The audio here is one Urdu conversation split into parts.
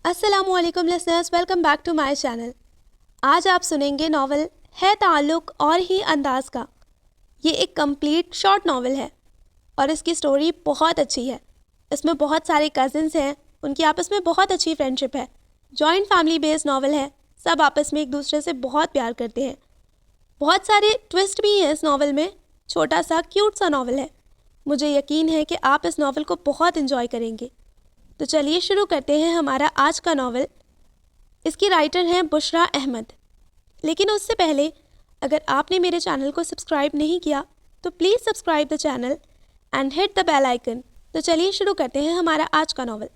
السلام علیکم listeners, welcome back to my channel. آج آپ سنیں گے ناول ہے تعلق اور ہی انداز کا۔ یہ ایک کمپلیٹ شارٹ ناول ہے اور اس کی سٹوری بہت اچھی ہے۔ اس میں بہت سارے کزنس ہیں، ان کی آپس میں بہت اچھی فرینڈشپ ہے۔ جوائنٹ فیملی بیسڈ ناول ہے، سب آپس میں ایک دوسرے سے بہت پیار کرتے ہیں۔ بہت سارے ٹوسٹ بھی ہیں اس ناول میں، چھوٹا سا کیوٹ سا ناول ہے۔ مجھے یقین ہے کہ آپ اس ناول کو بہت انجوائے کریں گے۔ تو چلیے شروع کرتے ہیں ہمارا آج کا ناول۔ اس کی رائٹر ہیں بشریٰ احمد۔ لیکن اس سے پہلے اگر آپ نے میرے چینل کو سبسکرائب نہیں کیا تو please subscribe the channel and hit the bell icon. تو چلیے شروع کرتے ہیں ہمارا آج کا ناول۔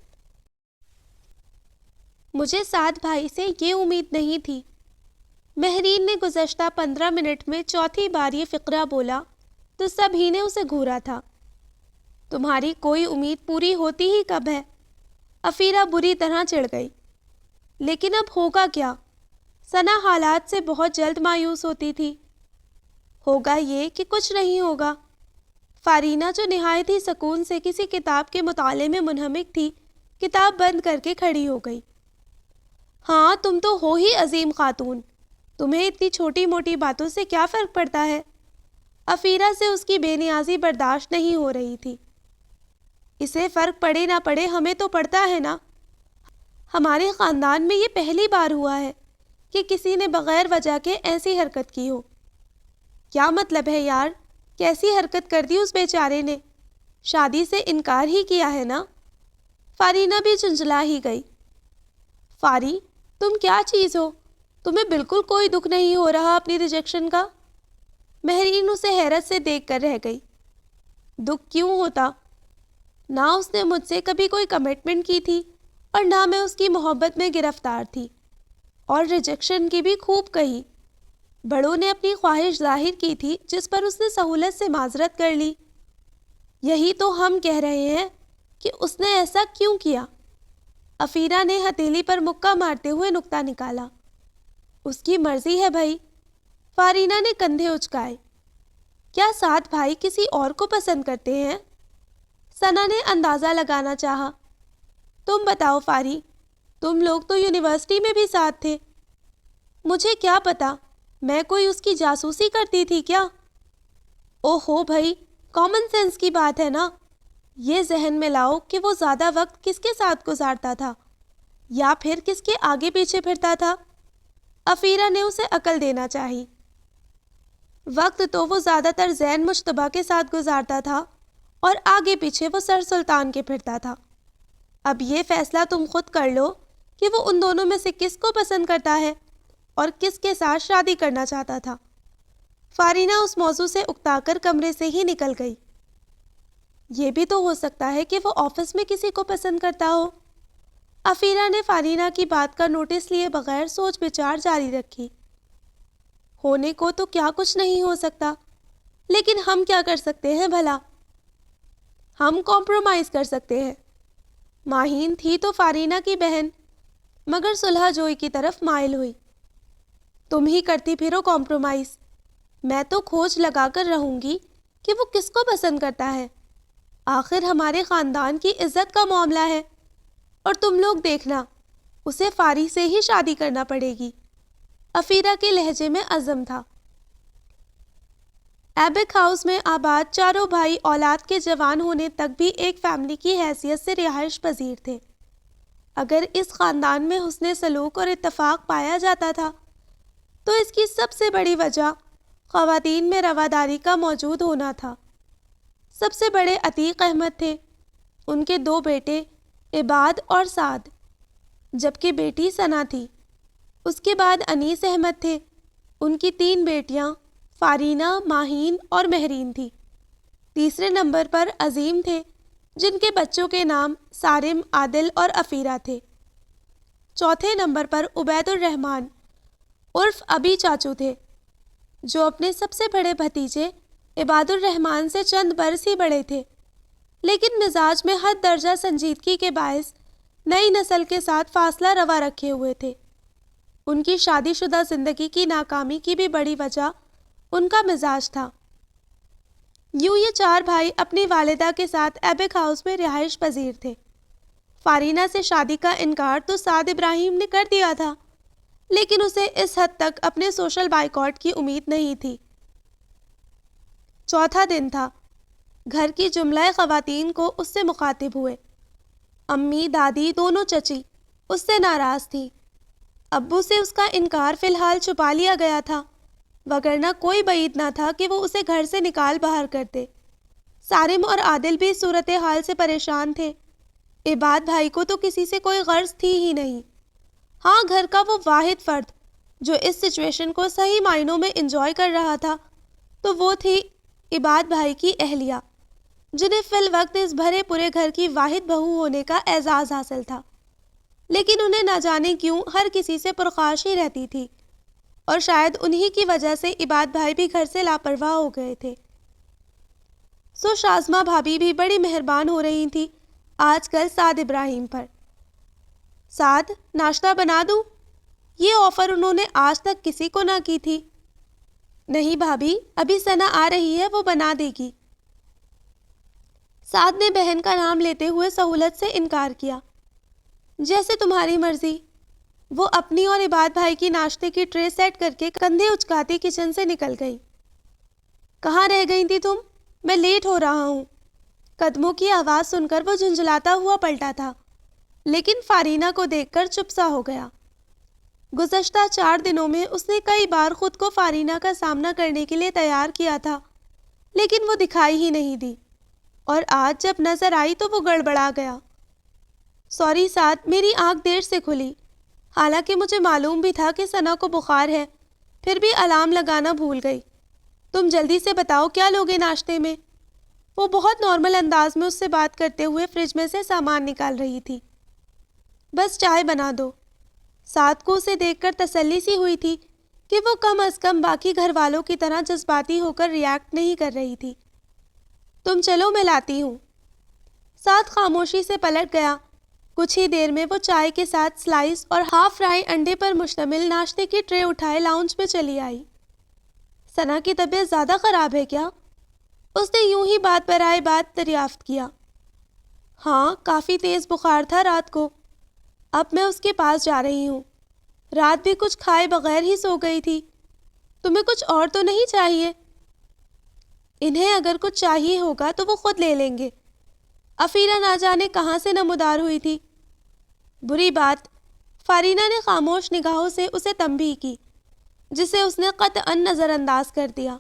مجھے سعد بھائی سے یہ امید نہیں تھی۔ مہرین نے گزشتہ 15 منٹ میں چوتھی بار یہ فقرہ بولا تو سبھی نے اسے گھورا تھا۔ تمہاری کوئی امید پوری ہوتی ہی کب ہے؟ افیرہ بری طرح چڑھ گئی۔ لیکن اب ہوگا کیا؟ ثنا حالات سے بہت جلد مایوس ہوتی تھی۔ ہوگا یہ کہ کچھ نہیں ہوگا۔ فارینہ جو نہایت ہی سکون سے کسی کتاب کے مطالعے میں منہمک تھی، کتاب بند کر کے کھڑی ہو گئی۔ ہاں تم تو ہو ہی عظیم خاتون، تمہیں اتنی چھوٹی موٹی باتوں سے کیا فرق پڑتا ہے؟ افیرہ سے اس کی بے نیازی برداشت نہیں ہو رہی تھی۔ اسے فرق پڑے نہ پڑے ہمیں تو پڑتا ہے نا۔ ہمارے خاندان میں یہ پہلی بار ہوا ہے کہ کسی نے بغیر وجہ کے ایسی حرکت کی ہو۔ کیا مطلب ہے یار؟ کیسی حرکت کر دی اس بیچارے نے؟ شادی سے انکار ہی کیا ہے نا؟ فارینہ بھی جھنجھلا ہی گئی۔ فاری، تم کیا چیز ہو؟ تمہیں بالکل کوئی دکھ نہیں ہو رہا اپنی ریجیکشن کا؟ مہرین اسے حیرت سے دیکھ کر رہ گئی۔ دکھ کیوں ہوتا؟ نہ اس نے مجھ سے کبھی کوئی کمٹمنٹ کی تھی اور نہ میں اس کی محبت میں گرفتار تھی، اور ریجیکشن کی بھی خوب کہی۔ بڑوں نے اپنی خواہش ظاہر کی تھی جس پر اس نے سہولت سے معذرت کر لی۔ یہی تو ہم کہہ رہے ہیں کہ اس نے ایسا کیوں کیا؟ افیرہ نے ہتھیلی پر مکہ مارتے ہوئے نکتہ نکالا۔ اس کی مرضی ہے بھائی۔ فارینہ نے کندھے اچکائے۔ کیا سعد بھائی کسی اور کو پسند کرتے ہیں؟ ثنا نے اندازہ لگانا چاہا۔ تم بتاؤ فاری، تم لوگ تو یونیورسٹی میں بھی ساتھ تھے۔ مجھے کیا پتا، میں کوئی اس کی جاسوسی کرتی تھی کیا؟ اوہو بھائی، کامن سینس کی بات ہے نا۔ یہ ذہن میں لاؤ کہ وہ زیادہ وقت کس کے ساتھ گزارتا تھا یا پھر کس کے آگے پیچھے پھرتا تھا؟ افیرہ نے اسے عقل دینا چاہی۔ وقت تو وہ زیادہ تر زین مشتبہ کے ساتھ گزارتا تھا اور آگے پیچھے وہ سر سلطان کے پھرتا تھا۔ اب یہ فیصلہ تم خود کر لو کہ وہ ان دونوں میں سے کس کو پسند کرتا ہے اور کس کے ساتھ شادی کرنا چاہتا تھا۔ فارینہ اس موضوع سے اکتا کر کمرے سے ہی نکل گئی۔ یہ بھی تو ہو سکتا ہے کہ وہ آفس میں کسی کو پسند کرتا ہو۔ افیرہ نے فارینہ کی بات کا نوٹس لیے بغیر سوچ بچار جاری رکھی۔ ہونے کو تو کیا کچھ نہیں ہو سکتا، لیکن ہم کیا کر سکتے ہیں بھلا؟ ہم کمپرومائز کر سکتے ہیں۔ ماہین تھی تو فارینہ کی بہن، مگر صلح جوئی کی طرف مائل ہوئی۔ تم ہی کرتی پھرو کمپرومائز۔ میں تو کھوج لگا کر رہوں گی کہ وہ کس کو پسند کرتا ہے۔ آخر ہمارے خاندان کی عزت کا معاملہ ہے، اور تم لوگ دیکھنا، اسے فاری سے ہی شادی کرنا پڑے گی۔ افیرہ کے لہجے میں عزم تھا۔ ایبک ہاؤس میں آباد چاروں بھائی اولاد کے جوان ہونے تک بھی ایک فیملی کی حیثیت سے رہائش پذیر تھے۔ اگر اس خاندان میں حسن سلوک اور اتفاق پایا جاتا تھا تو اس کی سب سے بڑی وجہ خواتین میں رواداری کا موجود ہونا تھا۔ سب سے بڑے عتیق احمد تھے، ان کے 2 بیٹے عباد اور سعد، جبکہ بیٹی ثنا تھی۔ اس کے بعد انیس احمد تھے، ان کی 3 بیٹیاں فارینہ، ماہین اور مہرین تھی۔ تیسرے نمبر پر عظیم تھے، جن کے بچوں کے نام صارم، عادل اور افیرہ تھے۔ چوتھے نمبر پر عبید الرحمن عرف ابی چاچو تھے، جو اپنے سب سے بڑے بھتیجے عباد الرحمن سے چند برس ہی بڑے تھے، لیکن مزاج میں حد درجہ سنجیدگی کے باعث نئی نسل کے ساتھ فاصلہ روا رکھے ہوئے تھے۔ ان کی شادی شدہ زندگی کی ناکامی کی بھی بڑی وجہ ان کا مزاج تھا۔ یوں یہ 4 بھائی اپنی والدہ کے ساتھ ایبک ہاؤس میں رہائش پذیر تھے۔ فارینہ سے شادی کا انکار تو سعد ابراہیم نے کر دیا تھا، لیکن اسے اس حد تک اپنے سوشل بائیکاٹ کی امید نہیں تھی۔ چوتھا دن تھا۔ گھر کی جملہ خواتین کو اس سے مخاطب ہوئے۔ امی، دادی، دونوں چچی اس سے ناراض تھی۔ ابو سے اس کا انکار فی الحال چھپا لیا گیا تھا، وگرنہ کوئی بعید نہ تھا کہ وہ اسے گھر سے نکال باہر کرتے۔ سارم اور عادل بھی صورتحال سے پریشان تھے۔ عباد بھائی کو تو کسی سے کوئی غرض تھی ہی نہیں۔ ہاں، گھر کا وہ واحد فرد جو اس سچویشن کو صحیح معنوں میں انجوائے کر رہا تھا تو وہ تھی عباد بھائی کی اہلیہ، جنہیں فی الوقت اس بھرے پورے گھر کی واحد بہو ہونے کا اعزاز حاصل تھا، لیکن انہیں نہ جانے کیوں ہر کسی سے پرخاش ہی رہتی تھی، اور شاید انہی کی وجہ سے عباد بھائی بھی گھر سے لاپرواہ ہو گئے تھے۔ سو شازمہ بھابھی بھی بڑی مہربان ہو رہی تھی آج کل سعد ابراہیم پر۔ سعد، ناشتہ بنا دوں؟ یہ آفر انہوں نے آج تک کسی کو نہ کی تھی۔ نہیں بھابھی، ابھی ثنا آ رہی ہے، وہ بنا دے گی۔ سعد نے بہن کا نام لیتے ہوئے سہولت سے انکار کیا۔ جیسے تمہاری مرضی۔ وہ اپنی اور عباد بھائی کی ناشتے کی ٹرے سیٹ کر کے کندھے اچکاتی کچن سے نکل گئی۔ کہاں رہ گئی تھی تم؟ میں لیٹ ہو رہا ہوں۔ قدموں کی آواز سن کر وہ جھنجھلاتا ہوا پلٹا تھا، لیکن فارینہ کو دیکھ کر چپ سا ہو گیا۔ گزشتہ 4 دنوں میں اس نے کئی بار خود کو فارینہ کا سامنا کرنے کے لیے تیار کیا تھا، لیکن وہ دکھائی ہی نہیں دی، اور آج جب نظر آئی تو وہ گڑبڑا گیا۔ سوری سعد، میری آنکھ دیر سے کھلی، حالانکہ مجھے معلوم بھی تھا کہ ثنا کو بخار ہے، پھر بھی الارم لگانا بھول گئی۔ تم جلدی سے بتاؤ کیا لوگے ناشتے میں؟ وہ بہت نارمل انداز میں اس سے بات کرتے ہوئے فریج میں سے سامان نکال رہی تھی۔ بس چائے بنا دو۔ سعد کو اسے دیکھ کر تسلی سی ہوئی تھی کہ وہ کم از کم باقی گھر والوں کی طرح جذباتی ہو کر ریاکٹ نہیں کر رہی تھی۔ تم چلو، میں لاتی ہوں۔ سعد خاموشی سے پلٹ گیا۔ کچھ ہی دیر میں وہ چائے کے ساتھ سلائس اور ہاف فرائی انڈے پر مشتمل ناشتے کی ٹرے اٹھائے لاؤنج میں چلی آئی۔ ثنا کی طبیعت زیادہ خراب ہے کیا؟ اس نے یوں ہی بات برائے بات دریافت کیا۔ ہاں، کافی تیز بخار تھا رات کو۔ اب میں اس کے پاس جا رہی ہوں۔ رات بھی کچھ کھائے بغیر ہی سو گئی تھی۔ تمہیں کچھ اور تو نہیں چاہیے؟ انہیں اگر کچھ چاہیے ہوگا تو وہ خود لے لیں گے۔ افیرہ نہ جانے کہاں سے نمودار ہوئی تھی۔ بری بات، فارینہ نے خاموش نگاہوں سے اسے تنبیہ کی، جسے اس نے قطعاً نظر انداز کر دیا۔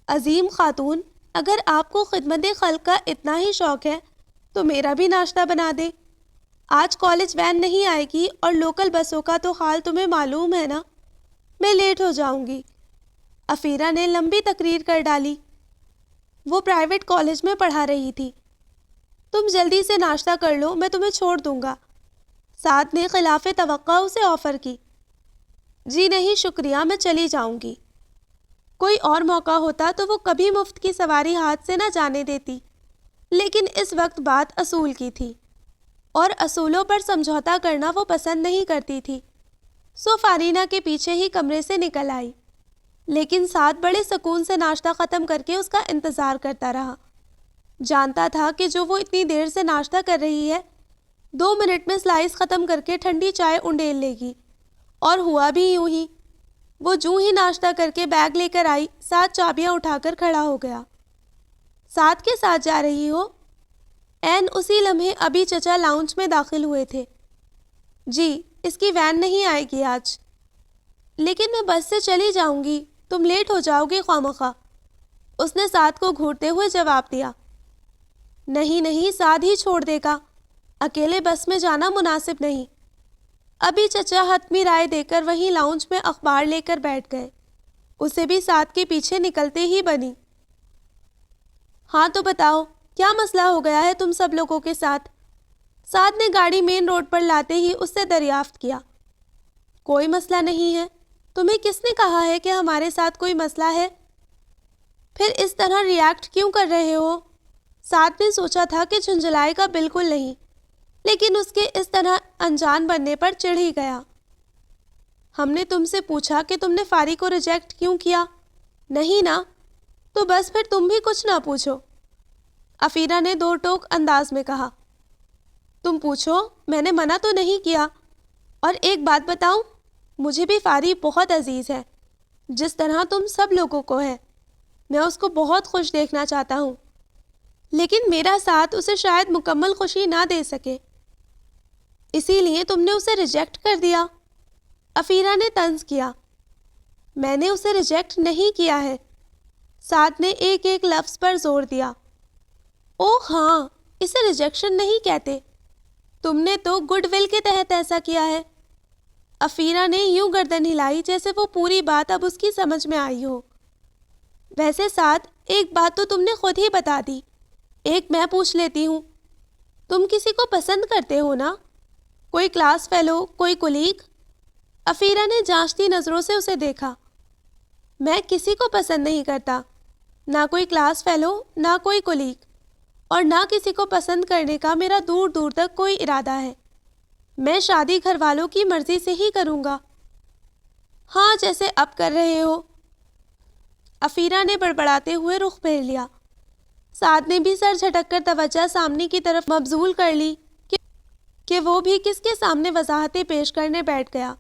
عظیم خاتون، اگر آپ کو خدمت خلق کا اتنا ہی شوق ہے تو میرا بھی ناشتہ بنا دے۔ آج کالج وین نہیں آئے گی اور لوکل بسوں کا تو حال تمہیں معلوم ہے نا، میں لیٹ ہو جاؤں گی۔ افیرہ نے لمبی تقریر کر ڈالی۔ وہ پرائیویٹ کالج میں پڑھا رہی تھی۔ تم جلدی سے ناشتہ کر لو، میں تمہیں چھوڑ دوں گا۔ سعد نے خلاف توقع اسے آفر کی۔ جی نہیں شکریہ، میں چلی جاؤں گی۔ کوئی اور موقع ہوتا تو وہ کبھی مفت کی سواری ہاتھ سے نہ جانے دیتی، لیکن اس وقت بات اصول کی تھی، اور اصولوں پر سمجھوتا کرنا وہ پسند نہیں کرتی تھی۔ سو فارینہ کے پیچھے ہی کمرے سے نکل آئی، لیکن سعد بڑے سکون سے ناشتہ ختم کر کے اس کا انتظار کرتا رہا۔ جانتا تھا کہ جو وہ اتنی دیر سے ناشتہ کر رہی ہے 2 منٹ میں سلائس ختم کر کے ٹھنڈی چائے انڈیل لے گی، اور ہوا بھی یوں ہی۔ وہ جوں ہی ناشتہ کر کے بیگ لے کر آئی، سعد چابیاں اٹھا کر کھڑا ہو گیا۔ سعد کے ساتھ جا رہی ہو؟ عین اسی لمحے ابھی چچا لاؤنج میں داخل ہوئے تھے۔ جی، اس کی وین نہیں آئے گی آج۔ لیکن میں بس سے چلی جاؤں گی، تم لیٹ ہو جاؤ گی خوامخواہ، اس نے سعد کو گھورتے ہوئے جواب دیا۔ نہیں نہیں، سعد ہی چھوڑ دے گا، اکیلے بس میں جانا مناسب نہیں۔ ابھی چچا حتمی رائے دے کر وہیں لاؤنج میں اخبار لے کر بیٹھ گئے۔ اسے بھی سعد کے پیچھے نکلتے ہی بنی۔ ہاں تو بتاؤ، کیا مسئلہ ہو گیا ہے تم سب لوگوں کے ساتھ؟ سعد نے گاڑی مین روڈ پر لاتے ہی اس سے دریافت کیا۔ کوئی مسئلہ نہیں ہے۔ تمہیں کس نے کہا ہے کہ ہمارے ساتھ کوئی مسئلہ ہے؟ پھر اس طرح ریاکٹ کیوں کر رہے ہو؟ سعد نے سوچا تھا کہ جھنجھلائے گا بالکل نہیں، لیکن اس کے اس طرح انجان بننے پر چڑھ ہی گیا۔ ہم نے تم سے پوچھا کہ تم نے فاری کو ریجیکٹ کیوں کیا؟ نہیں نا؟ تو بس پھر تم بھی کچھ نہ پوچھو، افیرہ نے 2 ٹوک انداز میں کہا۔ تم پوچھو، میں نے منع تو نہیں کیا۔ اور ایک بات بتاؤں، مجھے بھی فاری بہت عزیز ہے، جس طرح تم سب لوگوں کو ہے۔ میں اس کو بہت خوش دیکھنا چاہتا ہوں، لیکن میرا ساتھ اسے شاید مکمل خوشی نہ دے سکے، اسی لیے تم نے اسے ریجیکٹ کر دیا۔ افیرا نے طنز کیا۔ میں نے اسے ریجیکٹ نہیں کیا ہے۔ سعد نے ایک ایک لفظ پر زور دیا۔ اوہ ہاں، اسے ریجیکشن نہیں کہتے، تم نے تو گڈ ول کے تحت ایسا کیا ہے۔ افیرا نے یوں گردن ہلائی جیسے وہ پوری بات اب اس کی سمجھ میں آئی ہو۔ ویسے سعد، ایک بات تو تم نے خود ہی بتا دی، ایک میں پوچھ لیتی ہوں، تم کسی کو پسند کرتے ہو نا؟ کوئی کلاس فیلو، کوئی کولیگ؟ افیرا نے جانچتی نظروں سے اسے دیکھا۔ میں کسی کو پسند نہیں کرتا، نہ کوئی کلاس فیلو، نہ کوئی کولیگ، اور نہ کسی کو پسند کرنے کا میرا دور دور تک کوئی ارادہ ہے۔ میں شادی گھر والوں کی مرضی سے ہی کروں گا۔ ہاں، جیسے اب کر رہے ہو۔ افیرا نے بڑبڑاتے ہوئے رخ پھیر لیا۔ سعد نے بھی سر جھٹک کر توجہ سامنے کی طرف مبذول کر لی کہ وہ بھی کس کے سامنے وضاحتیں پیش کرنے بیٹھ گیا،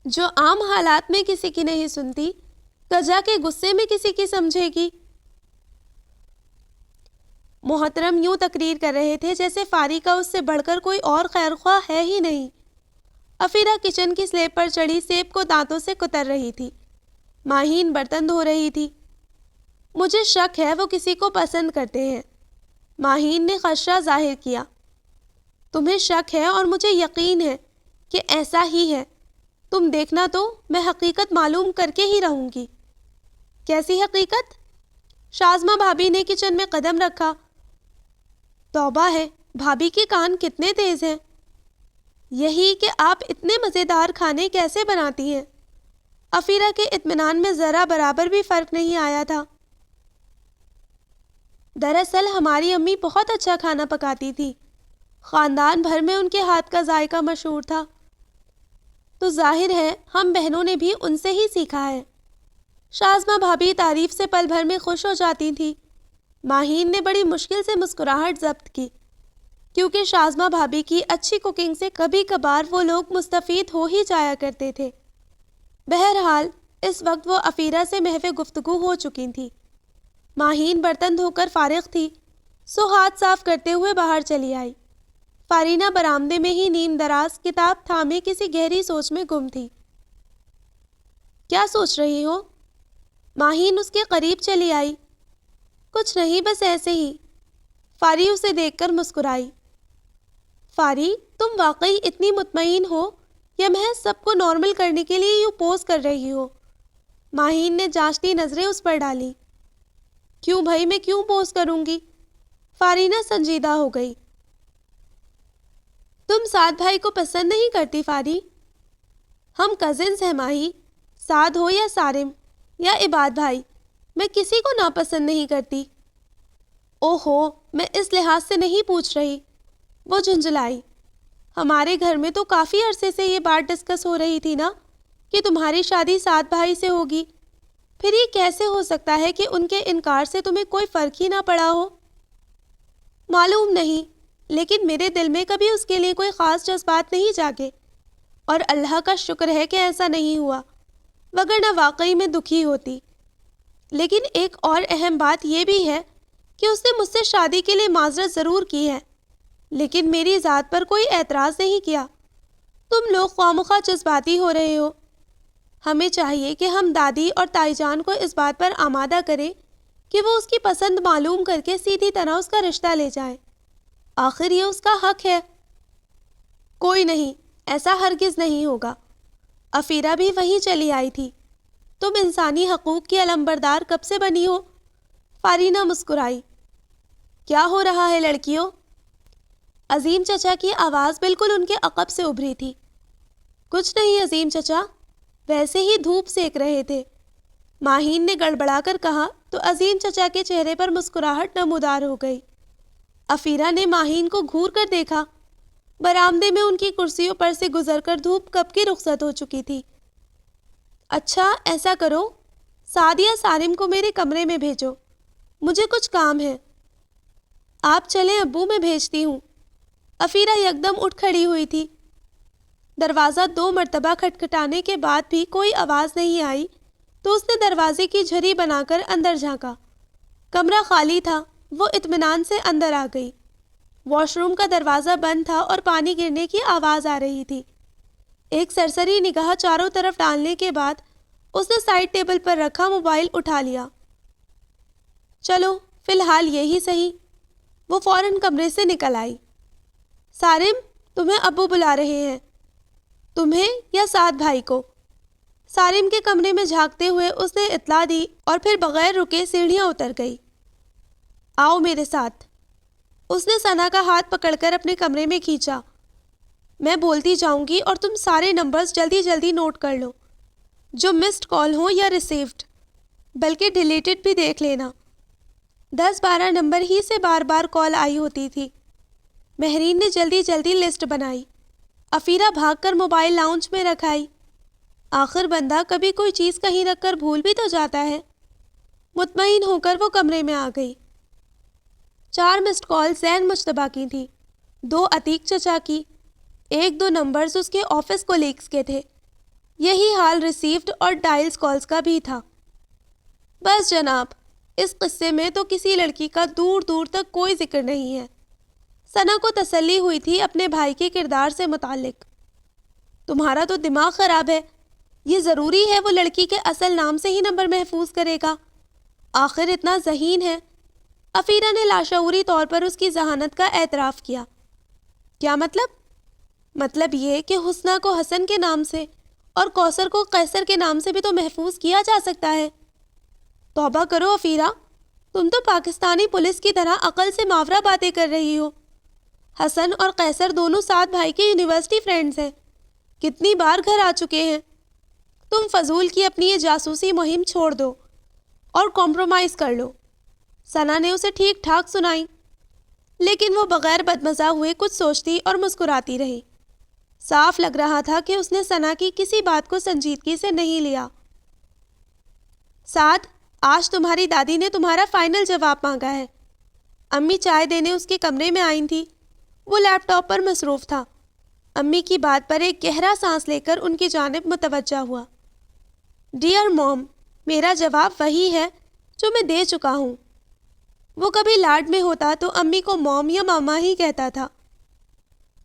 جو عام حالات میں کسی کی نہیں سنتی، کجا کے غصے میں کسی کی سمجھے گی۔ محترم یوں تقریر کر رہے تھے جیسے فاری کا اس سے بڑھ کر کوئی اور خیر خواہ ہے ہی نہیں۔ افیرا کچن کی سلیب پر چڑھی سیب کو دانتوں سے کتر رہی تھی۔ ماہین برتن دھو رہی تھی۔ مجھے شک ہے وہ کسی کو پسند کرتے ہیں، ماہین نے خدشہ ظاہر کیا۔ تمہیں شک ہے اور مجھے یقین ہے کہ ایسا ہی ہے۔ تم دیکھنا تو میں حقیقت معلوم کر کے ہی رہوں گی۔ کیسی حقیقت؟ شازمہ بھابھی نے کچن میں قدم رکھا۔ توبہ ہے، بھابھی کے کان کتنے تیز ہیں۔ یہی کہ آپ اتنے مزیدار کھانے کیسے بناتی ہیں؟ افیرا کے اطمینان میں ذرا برابر بھی فرق نہیں آیا تھا۔ دراصل ہماری امی بہت اچھا کھانا پکاتی تھی، خاندان بھر میں ان کے ہاتھ کا ذائقہ مشہور تھا، تو ظاہر ہے ہم بہنوں نے بھی ان سے ہی سیکھا ہے۔ شازمہ بھابھی تعریف سے پل بھر میں خوش ہو جاتی تھی۔ ماہین نے بڑی مشکل سے مسکراہٹ ضبط کی، کیونکہ شازمہ بھابھی کی اچھی کوکنگ سے کبھی کبھار وہ لوگ مستفید ہو ہی جایا کرتے تھے۔ بہرحال اس وقت وہ افیرا سے محو گفتگو ہو چکی تھی۔ ماہین برتن دھو کر فارغ تھی، سو ہاتھ صاف کرتے ہوئے باہر چلی آئی۔ فارینہ برآمدے میں ہی نیم دراز کتاب تھامے کسی گہری سوچ میں گم تھی۔ کیا سوچ رہی ہو؟ ماہین اس کے قریب چلی آئی۔ کچھ نہیں، بس ایسے ہی۔ فاری اسے دیکھ کر مسکرائی۔ فاری، تم واقعی اتنی مطمئن ہو یا محض سب کو نارمل کرنے کے لیے یوں پوز کر رہی ہو؟ ماہین نے جانچتی نظریں اس پر ڈالی۔ کیوں بھائی، میں کیوں پوز کروں گی؟ فارینہ سنجیدہ ہو گئی۔ تم سعد بھائی کو پسند نہیں کرتی فاری؟ ہم کزنز ہیں ماہی، سعد ہو یا سارم یا عباد بھائی، میں کسی کو ناپسند نہیں کرتی۔ اوہو، میں اس لحاظ سے نہیں پوچھ رہی، وہ جھنجھلائی۔ ہمارے گھر میں تو کافی عرصے سے یہ بات ڈسکس ہو رہی تھی نا کہ تمہاری شادی سعد بھائی سے ہوگی، پھر یہ کیسے ہو سکتا ہے کہ ان کے انکار سے تمہیں کوئی فرق ہی نہ پڑا ہو؟ معلوم نہیں، لیکن میرے دل میں کبھی اس کے لیے کوئی خاص جذبات نہیں جاگے، اور اللہ کا شکر ہے کہ ایسا نہیں ہوا، وگرنہ واقعی میں دکھی ہوتی۔ لیکن ایک اور اہم بات یہ بھی ہے کہ اس نے مجھ سے شادی کے لیے معذرت ضرور کی ہے، لیکن میری ذات پر کوئی اعتراض نہیں کیا۔ تم لوگ خواہ مخواہ جذباتی ہو رہے ہو۔ ہمیں چاہیے کہ ہم دادی اور تائی جان کو اس بات پر آمادہ کریں کہ وہ اس کی پسند معلوم کر کے سیدھی طرح اس کا رشتہ لے جائیں، آخر یہ اس کا حق ہے۔ کوئی نہیں، ایسا ہرگز نہیں ہوگا۔ افیرا بھی وہیں چلی آئی تھی۔ تم انسانی حقوق کی علمبردار کب سے بنی ہو؟ فارینہ مسکرائی۔ کیا ہو رہا ہے لڑکیوں؟ عظیم چچا کی آواز بالکل ان کے عقب سے ابھری تھی۔ کچھ نہیں عظیم چچا، ویسے ہی دھوپ سیک رہے تھے، ماہین نے گڑبڑا کر کہا تو عظیم چچا کے چہرے پر مسکراہٹ نمودار ہو گئی۔ افیرا نے ماہین کو گھور کر دیکھا۔ برآمدے میں ان کی کرسیوں پر سے گزر کر دھوپ کب کی رخصت ہو چکی تھی۔ اچھا ایسا کرو، سعد یا سارم کو میرے کمرے میں بھیجو، مجھے کچھ کام ہے۔ آپ چلیں ابو، میں بھیجتی ہوں۔ افیرہ یکدم اٹھ کھڑی ہوئی تھی۔ دروازہ 2 مرتبہ کھٹکھٹانے کے بعد بھی کوئی آواز نہیں آئی تو اس نے دروازے کی جھری بنا کر اندر جھانکا۔ کمرہ خالی تھا۔ وہ اطمینان سے اندر آ گئی۔ واش روم کا دروازہ بند تھا اور پانی گرنے کی آواز آ رہی تھی۔ ایک سرسری نگاہ چاروں طرف ڈالنے کے بعد اس نے سائڈ ٹیبل پر رکھا موبائل اٹھا لیا۔ چلو فی الحال یہی صحیح۔ وہ فوراً کمرے سے نکل آئی۔ سارم، تمہیں ابو بلا رہے ہیں۔ تمہیں یا سعد بھائی کو؟ سارم کے کمرے میں جھانکتے ہوئے اس نے اطلاع دی اور پھر بغیر رکے سیڑھیاں اتر گئی۔ آؤ میرے ساتھ۔ اس نے ثنا کا ہاتھ پکڑ کر اپنے کمرے میں کھینچا۔ میں بولتی جاؤں گی اور تم سارے نمبرز جلدی جلدی نوٹ کر لو، جو مسڈ کال ہوں یا ریسیوڈ، بلکہ ڈیلیٹڈ بھی دیکھ لینا۔ 10-12 نمبر ہی سے بار بار کال آئی ہوتی تھی۔ مہرین نے جلدی جلدی لسٹ بنائی۔ افیرہ بھاگ کر موبائل لاؤنج میں رکھائی۔ آخر بندہ کبھی کوئی چیز کہیں رکھ کر بھول بھی تو جاتا ہے۔ مطمئن ہو کر وہ کمرے میں آ گئی۔ 4 مسڈ کال زین مجتبیٰ کی تھی، 2 عتیق چچا کی، 1-2 نمبرز اس کے آفس کولیگز کے تھے۔ یہی حال ریسیوڈ اور ڈائلز کالز کا بھی تھا۔ بس جناب، اس قصے میں تو کسی لڑکی کا دور دور تک کوئی ذکر نہیں ہے۔ ثنا کو تسلی ہوئی تھی اپنے بھائی کے کردار سے متعلق۔ تمہارا تو دماغ خراب ہے۔ یہ ضروری ہے وہ لڑکی کے اصل نام سے ہی نمبر محفوظ کرے گا؟ آخر اتنا ذہین ہے۔ افیرہ نے لاشعوری طور پر اس کی ذہانت کا اعتراف کیا۔ کیا مطلب؟ مطلب یہ کہ حسنہ کو حسن کے نام سے اور کوثر کو قیصر کے نام سے بھی تو محفوظ کیا جا سکتا ہے۔ توبہ کرو افیرہ، تم تو پاکستانی پولیس کی طرح عقل سے ماورا باتیں کر رہی ہو۔ حسن اور قیصر دونوں سعد بھائی کے یونیورسٹی فرینڈز ہیں، کتنی بار گھر آ چکے ہیں۔ تم فضول کی اپنی یہ جاسوسی مہم چھوڑ دو اور کمپرومائز کر لو۔ ثنا نے اسے ٹھیک ٹھاک سنائی، لیکن وہ بغیر بدمزہ ہوئے کچھ سوچتی اور مسکراتی رہی۔ صاف لگ رہا تھا کہ اس نے ثنا کی کسی بات کو سنجیدگی سے نہیں لیا۔ سعد، آج تمہاری دادی نے تمہارا فائنل جواب مانگا ہے۔ امی چائے دینے اس کے کمرے میں آئی تھی۔ وہ لیپ ٹاپ پر مصروف تھا۔ امی کی بات پر ایک گہرا سانس لے کر ان کی جانب متوجہ ہوا۔ ڈیئر موم، میرا جواب وہی ہے جو میں دے چکا ہوں۔ وہ کبھی لاڈ میں ہوتا تو امی کو موم یا ماما ہی کہتا تھا۔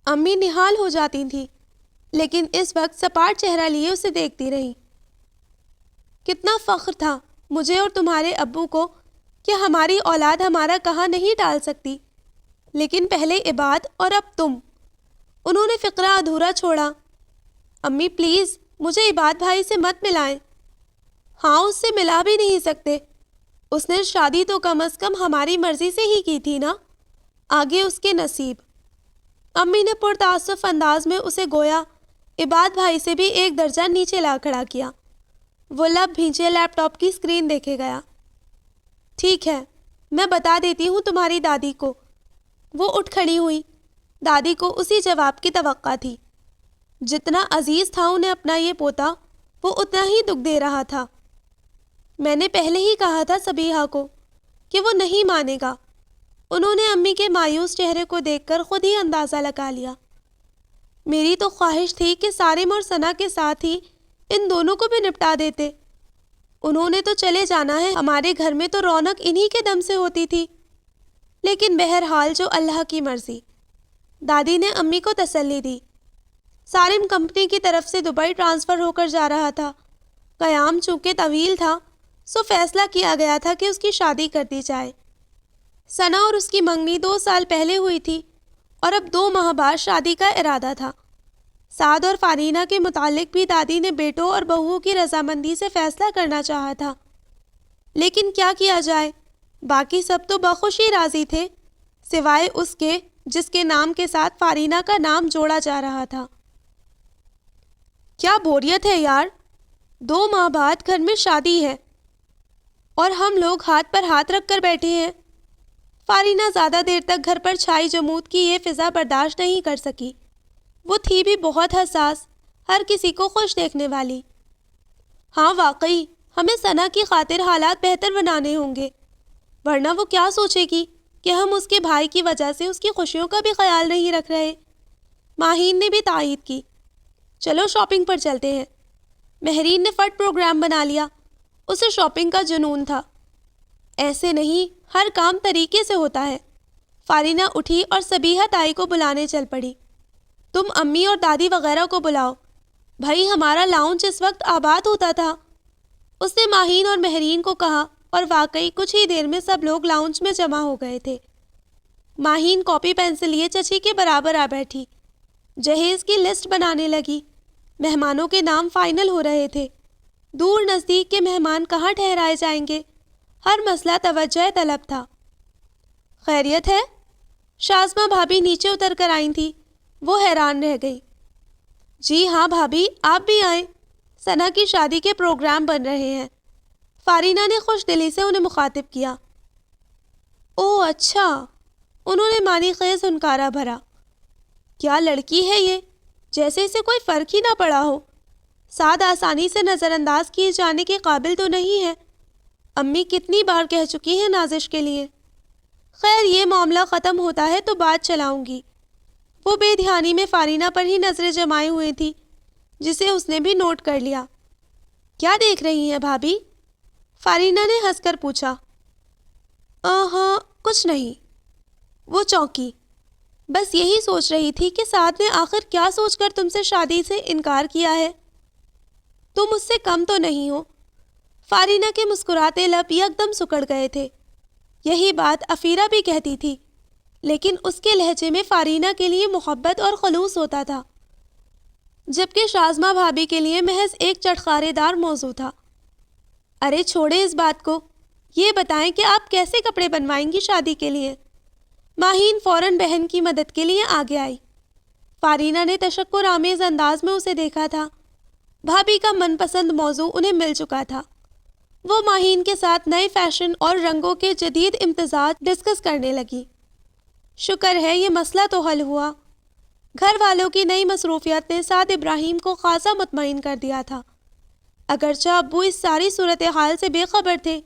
امی نہال ہو جاتی تھیں، لیکن اس وقت سپاٹ چہرہ لیے اسے دیکھتی رہیں۔ کتنا فخر تھا مجھے اور تمہارے ابو کو کہ ہماری اولاد ہمارا کہا نہیں ٹال سکتی، لیکن پہلے عباد اور اب تم۔ انہوں نے فقرہ ادھورا چھوڑا۔ امی پلیز مجھے عباد بھائی سے مت ملائیں۔ ہاں، اس سے ملا بھی نہیں سکتے۔ اس نے شادی تو کم از کم ہماری مرضی سے ہی کی تھی نا، آگے اس کے نصیب۔ امی نے پرتعصف انداز میں اسے گویا عباد بھائی سے بھی ایک درجہ نیچے لا کھڑا کیا۔ وہ لب بھینچے لیپ ٹاپ کی اسکرین دیکھے گیا۔ ٹھیک ہے، میں بتا دیتی ہوں تمہاری دادی کو۔ وہ اٹھ کھڑی ہوئی۔ دادی کو اسی جواب کی توقع تھی۔ جتنا عزیز تھا انہیں اپنا یہ پوتا، وہ اتنا ہی دکھ دے رہا تھا۔ میں نے پہلے ہی کہا تھا صبیحہ کو کہ وہ نہیں مانے گا۔ انہوں نے امی کے مایوس چہرے کو دیکھ کر خود ہی اندازہ لگا لیا۔ میری تو خواہش تھی کہ سارم اور ثنا کے ساتھ ہی ان دونوں کو بھی نپٹا دیتے۔ انہوں نے تو چلے جانا ہے، ہمارے گھر میں تو رونق انہی کے دم سے ہوتی تھی۔ لیکن بہرحال جو اللہ کی مرضی۔ دادی نے امی کو تسلی دی۔ سارم کمپنی کی طرف سے دبئی ٹرانسفر ہو کر جا رہا تھا۔ قیام چونکہ طویل تھا، سو فیصلہ کیا گیا تھا کہ اس کی شادی کر دی جائے۔ ثنا اور اس کی منگنی 2 سال پہلے ہوئی تھی اور اب 2 ماہ بعد شادی کا ارادہ تھا۔ سعد اور فارینہ کے متعلق بھی دادی نے بیٹوں اور بہوؤں کی رضامندی سے فیصلہ کرنا چاہا تھا، لیکن کیا کیا جائے، باقی سب تو بخوشی راضی تھے، سوائے اس کے جس کے نام کے ساتھ فارینہ کا نام جوڑا جا رہا تھا۔ کیا بوریت ہے یار، 2 ماہ بعد گھر میں شادی ہے اور ہم لوگ ہاتھ پر ہاتھ رکھ کر بیٹھے ہیں۔ فارینہ زیادہ دیر تک گھر پر چھائی جمود کی یہ فضا برداشت نہیں کر سکی۔ وہ تھی بھی بہت حساس، ہر کسی کو خوش دیکھنے والی۔ ہاں واقعی ہمیں ثنا کی خاطر حالات بہتر بنانے ہوں گے، ورنہ وہ کیا سوچے گی کہ ہم اس کے بھائی کی وجہ سے اس کی خوشیوں کا بھی خیال نہیں رکھ رہے۔ ماہین نے بھی تائید کی۔ چلو شاپنگ پر چلتے ہیں۔ مہرین نے فٹ پروگرام بنا لیا۔ اسے شاپنگ کا جنون تھا۔ ایسے نہیں، ہر کام طریقے سے ہوتا ہے۔ فارینہ اٹھی اور صبیحہ تائی کو بلانے چل پڑی۔ تم امی اور دادی وغیرہ کو بلاؤ، بھائی ہمارا لاؤنج اس وقت آباد ہوتا تھا۔ اس نے ماہین اور مہرین کو کہا اور واقعی کچھ ہی دیر میں سب لوگ لاؤنج میں جمع ہو گئے تھے۔ ماہین کاپی پینسل لیے چچی کے برابر آ بیٹھی، جہیز کی لسٹ بنانے لگی۔ مہمانوں کے نام فائنل ہو رہے تھے۔ دور نزدیک کے مہمان کہاں ٹھہرائے جائیں گے، ہر مسئلہ توجہ طلب تھا۔ خیریت ہے؟ شازمہ بھابی نیچے اتر کر آئی تھی۔ وہ حیران رہ گئی۔ جی ہاں بھابی، آپ بھی آئیں، ثنا کی شادی کے پروگرام بن رہے ہیں۔ فارینہ نے خوش دلی سے انہیں مخاطب کیا۔ اوہ اچھا، انہوں نے معنی خیز ہنکارا بھرا۔ کیا لڑکی ہے یہ، جیسے اسے کوئی فرق ہی نہ پڑا ہو۔ سعد آسانی سے نظر انداز کیے جانے کے قابل تو نہیں ہے۔ امی کتنی بار کہہ چکی ہیں نازش کے لیے۔ خیر یہ معاملہ ختم ہوتا ہے تو بات چلاؤں گی۔ وہ بے دھیانی میں فارینہ پر ہی نظریں جمائے ہوئے تھی، جسے اس نے بھی نوٹ کر لیا۔ کیا دیکھ رہی ہیں بھابی؟ فارینہ نے ہنس کر پوچھا۔ ہاں کچھ نہیں۔ وہ چونکی۔ بس یہی سوچ رہی تھی کہ سعد نے آخر کیا سوچ کر تم سے شادی سے انکار کیا ہے۔ تم اس سے کم تو نہیں ہو۔ فارینہ کے مسکراتے لب یکدم سکڑ گئے تھے۔ یہی بات افیرہ بھی کہتی تھی، لیکن اس کے لہجے میں فارینہ کے لیے محبت اور خلوص ہوتا تھا، جبکہ شازمہ بھابی کے لیے محض ایک چٹخارے دار موضوع تھا۔ ارے چھوڑے اس بات کو، یہ بتائیں کہ آپ کیسے کپڑے بنوائیں گی شادی کے لیے؟ ماہین فوراً بہن کی مدد کے لیے آگے آئی۔ فارینہ نے تشکر آمیز انداز میں اسے دیکھا تھا۔ بھابی کا من پسند موضوع انہیں مل چکا تھا۔ وہ ماہین کے ساتھ نئے فیشن اور رنگوں کے جدید امتزاج ڈسکس کرنے لگی۔ شکر ہے یہ مسئلہ تو حل ہوا۔ گھر والوں کی نئی مصروفیت نے سعد ابراہیم کو خاصا مطمئن کر دیا تھا۔ اگرچہ ابو اس ساری صورتحال سے بے خبر تھے،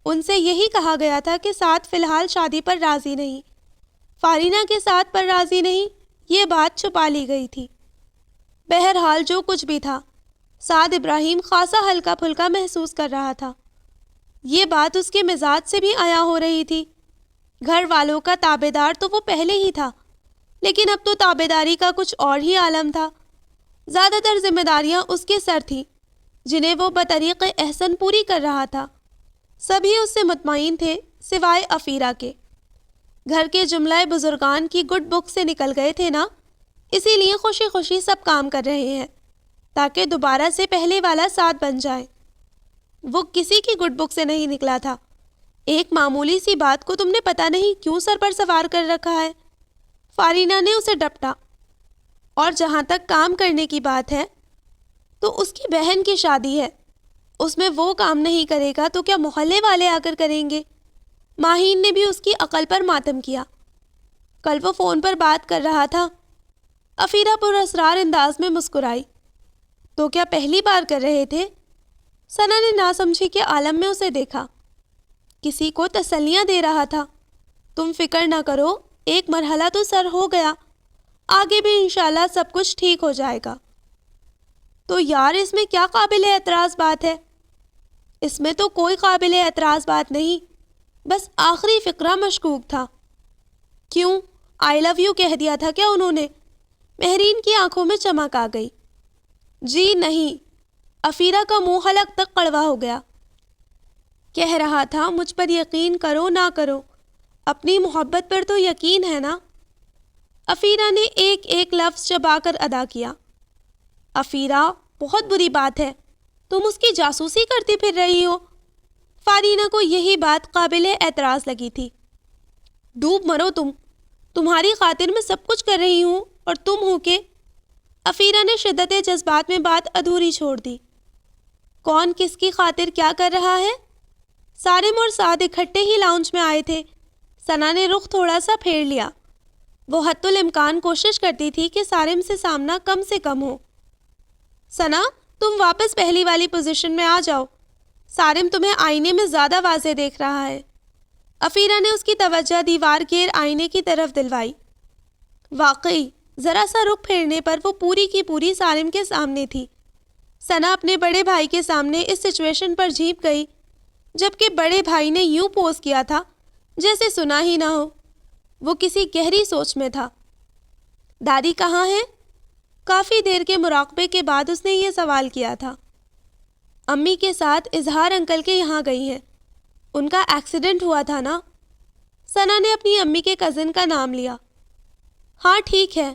ان سے یہی کہا گیا تھا کہ سعد فی الحال شادی پر راضی نہیں، فارینہ کے ساتھ پر راضی نہیں، یہ بات چھپا لی گئی تھی۔ بہرحال جو کچھ بھی تھا، سعد ابراہیم خاصا ہلکا پھلکا محسوس کر رہا تھا۔ یہ بات اس کے مزاج سے بھی عیاں ہو رہی تھی۔ گھر والوں کا تابع دار تو وہ پہلے ہی تھا، لیکن اب تو تابع داری کا کچھ اور ہی عالم تھا۔ زیادہ تر ذمہ داریاں اس کے سر تھیں، جنہیں وہ بطریق احسن پوری کر رہا تھا۔ سبھی اس سے مطمئن تھے سوائے افیرہ کے۔ گھر کے جملہ بزرگان کی گڈ بک سے نکل گئے تھے نا، اسی لیے خوشی خوشی سب کام کر رہے ہیں تاکہ دوبارہ سے پہلے والا ساتھ بن جائے۔ وہ کسی کی گڈ بک سے نہیں نکلا تھا۔ ایک معمولی سی بات کو تم نے پتہ نہیں کیوں سر پر سوار کر رکھا ہے۔ فارینہ نے اسے ڈپٹا۔ اور جہاں تک کام کرنے کی بات ہے تو اس کی بہن کی شادی ہے، اس میں وہ کام نہیں کرے گا تو کیا محلے والے آ کر کریں گے؟ ماہین نے بھی اس کی عقل پر ماتم کیا۔ کل وہ فون پر بات کر رہا تھا۔ افیرہ پر اسرار انداز میں مسکرائی۔ تو کیا پہلی بار کر رہے تھے؟ ثنا نے ناسمجھی کے عالم میں اسے دیکھا۔ کسی کو تسلیاں دے رہا تھا۔ تم فکر نہ کرو، ایک مرحلہ تو سر ہو گیا، آگے بھی انشاءاللہ سب کچھ ٹھیک ہو جائے گا۔ تو یار اس میں کیا قابل اعتراض بات ہے؟ اس میں تو کوئی قابل اعتراض بات نہیں، بس آخری فقرہ مشکوک تھا۔ کیوں؟ آئی لو یو کہہ دیا تھا کیا انہوں نے؟ مہرین کی آنکھوں میں چمک آ گئی۔ جی نہیں۔ افیرہ کا منہ حلق تک کڑوا ہو گیا۔ کہہ رہا تھا مجھ پر یقین کرو نہ کرو، اپنی محبت پر تو یقین ہے نا؟ افیرہ نے ایک ایک لفظ چبا کر ادا کیا۔ افیرہ، بہت بری بات ہے، تم اس کی جاسوسی کرتی پھر رہی ہو۔ فارینہ کو یہی بات قابل اعتراض لگی تھی۔ ڈوب مرو تم، تمہاری خاطر میں سب کچھ کر رہی ہوں اور تم ہو کہ… افیرہ نے شدت جذبات میں بات ادھوری چھوڑ دی۔ کون کس کی خاطر کیا کر رہا ہے؟ سارم اور سعد اکٹھے ہی لاؤنج میں آئے تھے۔ ثنا نے رخ تھوڑا سا پھیر لیا۔ وہ حتی الامکان کوشش کرتی تھی کہ سارم سے سامنا کم سے کم ہو۔ ثنا، تم واپس پہلی والی پوزیشن میں آ جاؤ، سارم تمہیں آئینے میں زیادہ واضح دیکھ رہا ہے۔ افیرہ نے اس کی توجہ دیوار گیر آئینے کی طرف دلوائی۔ واقعی ذرا سا رخ پھیرنے پر وہ پوری کی پوری سالم کے سامنے تھی۔ ثنا اپنے بڑے بھائی کے سامنے اس سچویشن پر جھیپ گئی، جبکہ بڑے بھائی نے یوں پوز کیا تھا جیسے سنا ہی نہ ہو۔ وہ کسی گہری سوچ میں تھا۔ دادی کہاں ہے؟ کافی دیر کے مراقبے کے بعد اس نے یہ سوال کیا تھا۔ امی کے ساتھ اظہار انکل کے یہاں گئی ہیں، ان کا ایکسیڈنٹ ہوا تھا نا؟ ثنا نے اپنی امی کے کزن کا نام لیا۔ ہاں ٹھیک ہے،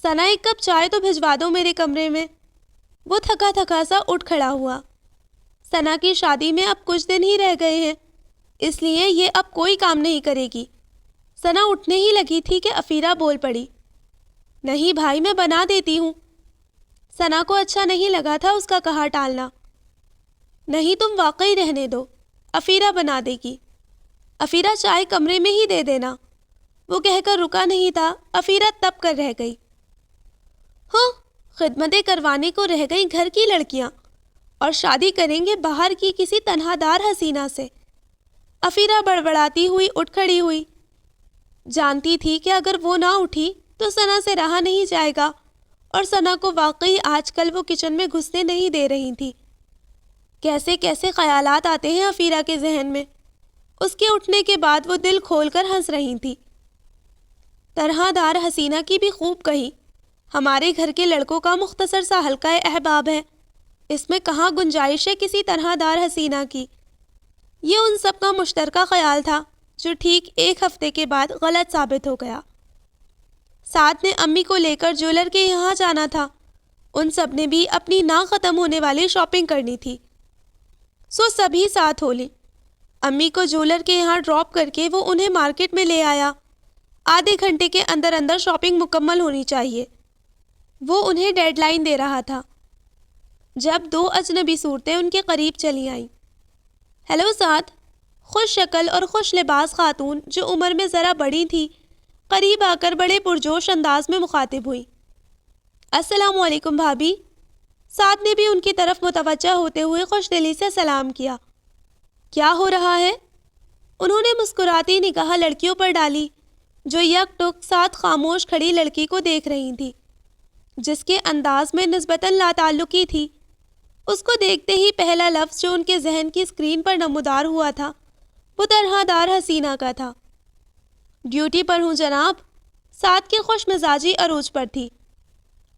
ثنا ایک کپ چائے تو بھجوا دو میرے کمرے میں۔ وہ تھکا تھکا سا اٹھ کھڑا ہوا۔ ثنا کی شادی میں اب کچھ دن ہی رہ گئے ہیں، اس لیے یہ اب کوئی کام نہیں کرے گی۔ ثنا اٹھنے ہی لگی تھی کہ افیرہ بول پڑی، نہیں بھائی میں بنا دیتی ہوں۔ ثنا کو اچھا نہیں لگا تھا اس کا کہا ٹالنا۔ نہیں تم واقعی رہنے دو، افیرہ بنا دے گی۔ افیرہ چائے کمرے میں ہی دے دینا۔ وہ کہہ کر رکا نہیں تھا، افیرہ تپ کر رہ گئی۔ ہاں، خدمتیں کروانے کو رہ گئی گھر کی لڑکیاں، اور شادی کریں گے باہر کی کسی تنہا دار حسینہ سے۔ افیرہ بڑبڑاتی ہوئی اٹھ کھڑی ہوئی۔ جانتی تھی کہ اگر وہ نہ اٹھی تو ثنا سے رہا نہیں جائے گا، اور ثنا کو واقعی آج کل وہ کچن میں گھسنے نہیں دے رہی تھی۔ کیسے کیسے خیالات آتے ہیں افیرہ کے ذہن میں۔ اس کے اٹھنے کے بعد وہ دل کھول کر ہنس رہی تھی۔ طرح دار حسینہ کی بھی خوب کہی۔ ہمارے گھر کے لڑکوں کا مختصر سا حلقہ احباب ہے، اس میں کہاں گنجائش ہے کسی طرح دار حسینہ کی۔ یہ ان سب کا مشترکہ خیال تھا جو ٹھیک ایک ہفتے کے بعد غلط ثابت ہو گیا۔ سعد نے امی کو لے کر جیولر کے یہاں جانا تھا، ان سب نے بھی اپنی نہ ختم ہونے والی شاپنگ کرنی تھی، سو سبھی ساتھ ہو لیں۔ امی کو جیولر کے یہاں ڈراپ کر کے وہ انہیں مارکیٹ میں لے آیا۔ آدھے گھنٹے کے اندر اندر شاپنگ مکمل ہونی چاہیے، وہ انہیں ڈیڈ لائن دے رہا تھا۔ جب دو اجنبی صورتیں ان کے قریب چلی آئیں۔ ہیلو سعد، خوش شکل اور خوش لباس خاتون جو عمر میں ذرا بڑی تھی قریب آ کر بڑے پرجوش انداز میں مخاطب ہوئی۔ السلام علیکم بھابھی۔ سعد نے بھی ان کی طرف متوجہ ہوتے ہوئے خوش دلی سے سلام کیا۔ کیا ہو رہا ہے؟ انہوں نے مسکراتی نگاہ لڑکیوں پر ڈالی جو یک ٹک ساتھ خاموش کھڑی لڑکی کو دیکھ رہی تھی، جس کے انداز میں نسبتاً لاتعلقی تھی۔ اس کو دیکھتے ہی پہلا لفظ جو ان کے ذہن کی اسکرین پر نمودار ہوا تھا وہ طرح دار حسینہ کا تھا۔ ڈیوٹی پر ہوں جناب۔ سعد کی خوش مزاجی عروج پر تھی۔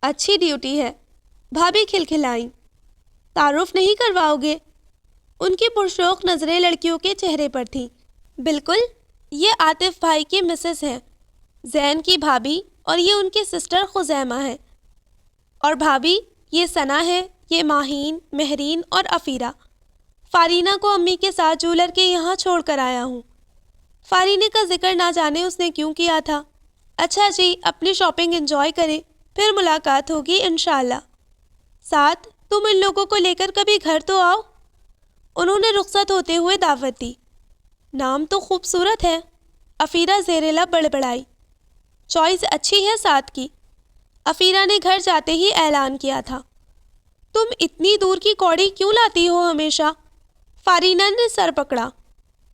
اچھی ڈیوٹی ہے، بھابھی کھلکھلائیں۔ تعارف نہیں کرواؤ گے؟ ان کی پرشوق نظریں لڑکیوں کے چہرے پر تھیں۔ بالکل، یہ عاطف بھائی کی مسز ہیں، زین کی بھابھی، اور یہ ان کی سسٹر خزیمہ ہے۔ اور بھابھی، یہ ثنا ہے، یہ ماہین، مہرین اور افیرہ۔ فارینہ کو امی کے ساتھ جیولر کے یہاں چھوڑ کر آیا ہوں۔ فارینہ کا ذکر نہ جانے اس نے کیوں کیا تھا۔ اچھا جی، اپنی شاپنگ انجوائے کریں، پھر ملاقات ہوگی انشاءاللہ۔ ساتھ تم ان لوگوں کو لے کر کبھی گھر تو آؤ۔ انہوں نے رخصت ہوتے ہوئے دعوت دی۔ نام تو خوبصورت ہے، افیرہ زیر لب بڑبڑائی۔ چوائس اچھی ہے ساتھ کی، افیرہ نے گھر جاتے ہی اعلان کیا تھا۔ تم اتنی دور کی کوڑی کیوں لاتی ہو ہمیشہ؟ فارینہ نے سر پکڑا۔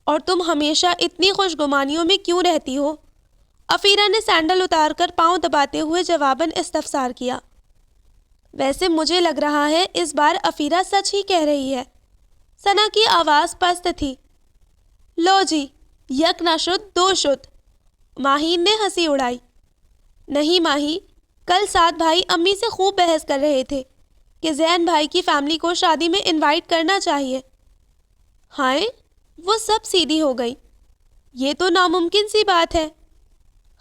اور تم ہمیشہ اتنی خوش گمانیوں میں کیوں رہتی ہو؟ افیرہ نے سینڈل اتار کر پاؤں دباتے ہوئے جواباً استفسار کیا۔ ویسے مجھے لگ رہا ہے اس بار افیرہ سچ ہی کہہ رہی ہے۔ ثنا کی آواز پست تھی۔ لو جی، یک نہ شد دو شد۔ ماہین نے ہنسی اڑائی۔ نہیں ماہی، کل سعد بھائی امی سے خوب بحث کر رہے تھے کہ زین بھائی کی فیملی کو شادی میں انوائٹ کرنا چاہیے۔ ہائے، وہ سب سیدھی ہو گئی، یہ تو ناممکن سی بات ہے۔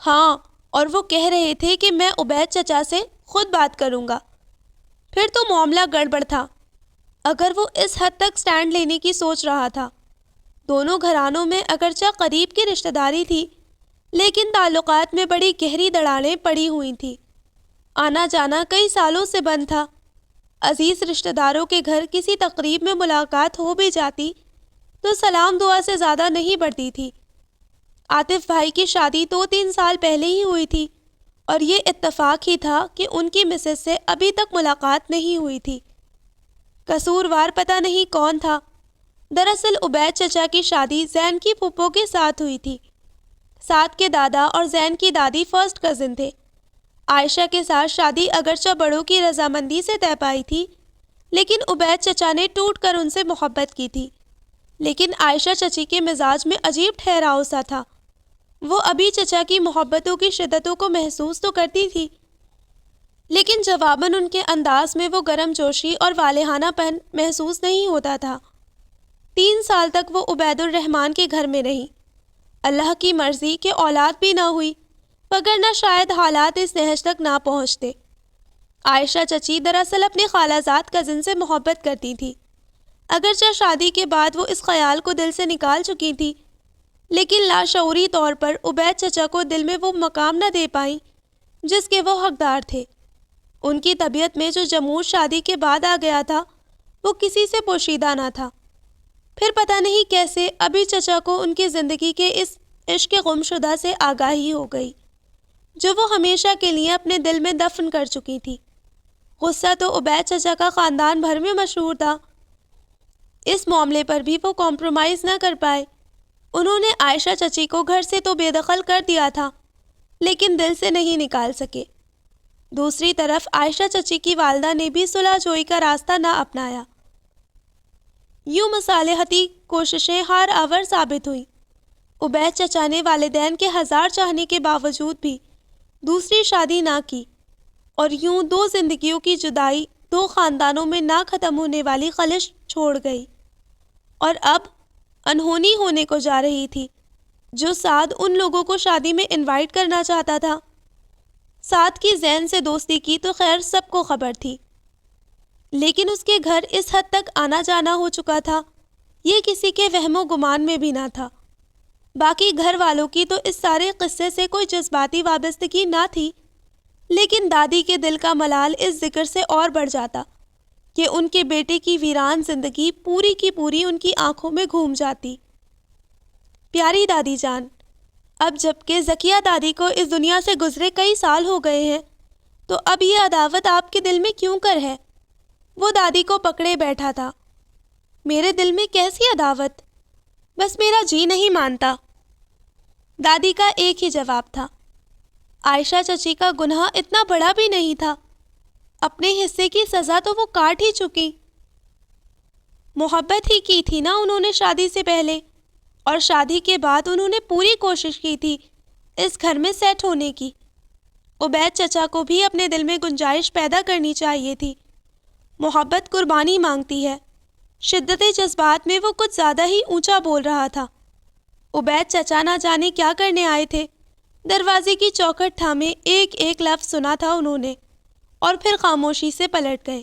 ہاں، اور وہ کہہ رہے تھے کہ میں عبید چچا سے خود بات کروں گا۔ پھر تو معاملہ گڑبڑ تھا، اگر وہ اس حد تک سٹینڈ لینے کی سوچ رہا تھا۔ دونوں گھرانوں میں اگرچہ قریب کی رشتہ داری تھی، لیکن تعلقات میں بڑی گہری دراڑیں پڑی ہوئی تھیں۔ آنا جانا کئی سالوں سے بند تھا۔ عزیز رشتہ داروں کے گھر کسی تقریب میں ملاقات ہو بھی جاتی تو سلام دعا سے زیادہ نہیں بڑھتی تھی۔ عاطف بھائی کی شادی 2-3 سال پہلے ہی ہوئی تھی، اور یہ اتفاق ہی تھا کہ ان کی مسز سے ابھی تک ملاقات نہیں ہوئی تھی۔ قصوروار پتہ نہیں کون تھا، دراصل عبید چچا کی شادی زین کی پھپھو کے ساتھ ہوئی تھی۔ سعد کے دادا اور زین کی دادی فرسٹ کزن تھے۔ عائشہ کے ساتھ شادی اگرچہ بڑوں کی رضامندی سے طے پائی تھی، لیکن عبید چچا نے ٹوٹ کر ان سے محبت کی تھی۔ لیکن عائشہ چچی کے مزاج میں عجیب ٹھہراؤ سا تھا۔ وہ ابھی چچا کی محبتوں کی شدتوں کو محسوس تو کرتی تھی، لیکن جواباً ان کے انداز میں وہ گرم جوشی اور والہانہ پن محسوس نہیں ہوتا تھا۔ 3 سال تک وہ عبید الرحمن کے گھر میں رہی۔ اللہ کی مرضی کہ اولاد بھی نہ ہوئی، وگرنہ شاید حالات اس نہج تک نہ پہنچتے۔ عائشہ چچی دراصل اپنے خالہ زاد کزن سے محبت کرتی تھی۔ اگرچہ شادی کے بعد وہ اس خیال کو دل سے نکال چکی تھی، لیکن لاشعوری طور پر عبید چچا کو دل میں وہ مقام نہ دے پائیں جس کے وہ حقدار تھے۔ ان کی طبیعت میں جو جمود شادی کے بعد آ گیا تھا وہ کسی سے پوشیدہ نہ تھا۔ پھر پتہ نہیں کیسے ابھی چچا کو ان کی زندگی کے اس عشق گمشدہ سے آگاہی ہو گئی جو وہ ہمیشہ کے لیے اپنے دل میں دفن کر چکی تھی۔ غصہ تو عبید چچا کا خاندان بھر میں مشہور تھا۔ اس معاملے پر بھی وہ کمپرومائز نہ کر پائے۔ انہوں نے عائشہ چچی کو گھر سے تو بے دخل کر دیا تھا، لیکن دل سے نہیں نکال سکے۔ دوسری طرف عائشہ چچی کی والدہ نے بھی صلح جوئی کا راستہ نہ اپنایا۔ یوں مصالحتی کوششیں ہار آور ثابت ہوئیں۔ عبید چچا نے والدین کے 1000 چاہنے کے باوجود بھی دوسری شادی نہ کی، اور یوں 2 زندگیوں کی جدائی 2 خاندانوں میں نہ ختم ہونے والی خلش چھوڑ گئی، اور اب انہونی ہونے کو جا رہی تھی۔ جو سعد ان لوگوں کو شادی میں انوائٹ کرنا چاہتا تھا، سعد کی زین سے دوستی کی تو خیر سب کو خبر تھی، لیکن اس کے گھر اس حد تک آنا جانا ہو چکا تھا، یہ کسی کے وہم و گمان میں بھی نہ تھا۔ باقی گھر والوں کی تو اس سارے قصے سے کوئی جذباتی وابستگی نہ تھی، لیکن دادی کے دل کا ملال اس ذکر سے اور بڑھ جاتا کہ ان کے بیٹے کی ویران زندگی پوری کی پوری ان کی آنکھوں میں گھوم جاتی۔ پیاری دادی جان، اب جب کہ ذکیہ دادی کو اس دنیا سے گزرے کئی سال ہو گئے ہیں، تو اب یہ عداوت آپ کے دل میں کیوں کر ہے؟ وہ دادی کو پکڑے بیٹھا تھا۔ میرے دل میں کیسی عداوت؟ بس میرا جی نہیں مانتا۔ دادی کا ایک ہی جواب تھا، عائشہ چچی کا گناہ اتنا بڑا بھی نہیں تھا، اپنے حصے کی سزا تو وہ کاٹ ہی چکی۔ محبت ہی کی تھی نا انہوں نے شادی سے پہلے، اور شادی کے بعد انہوں نے پوری کوشش کی تھی اس گھر میں سیٹ ہونے کی۔ عبید چچا کو بھی اپنے دل میں گنجائش پیدا کرنی چاہیے تھی۔ محبت قربانی مانگتی ہے۔ شدت جذبات میں وہ کچھ زیادہ ہی اونچا بول رہا تھا۔ عبید چچا نہ جانے کیا کرنے آئے تھے۔ دروازے کی چوکھٹ تھامے ایک ایک لفظ سنا تھا انہوں نے، اور پھر خاموشی سے پلٹ گئے۔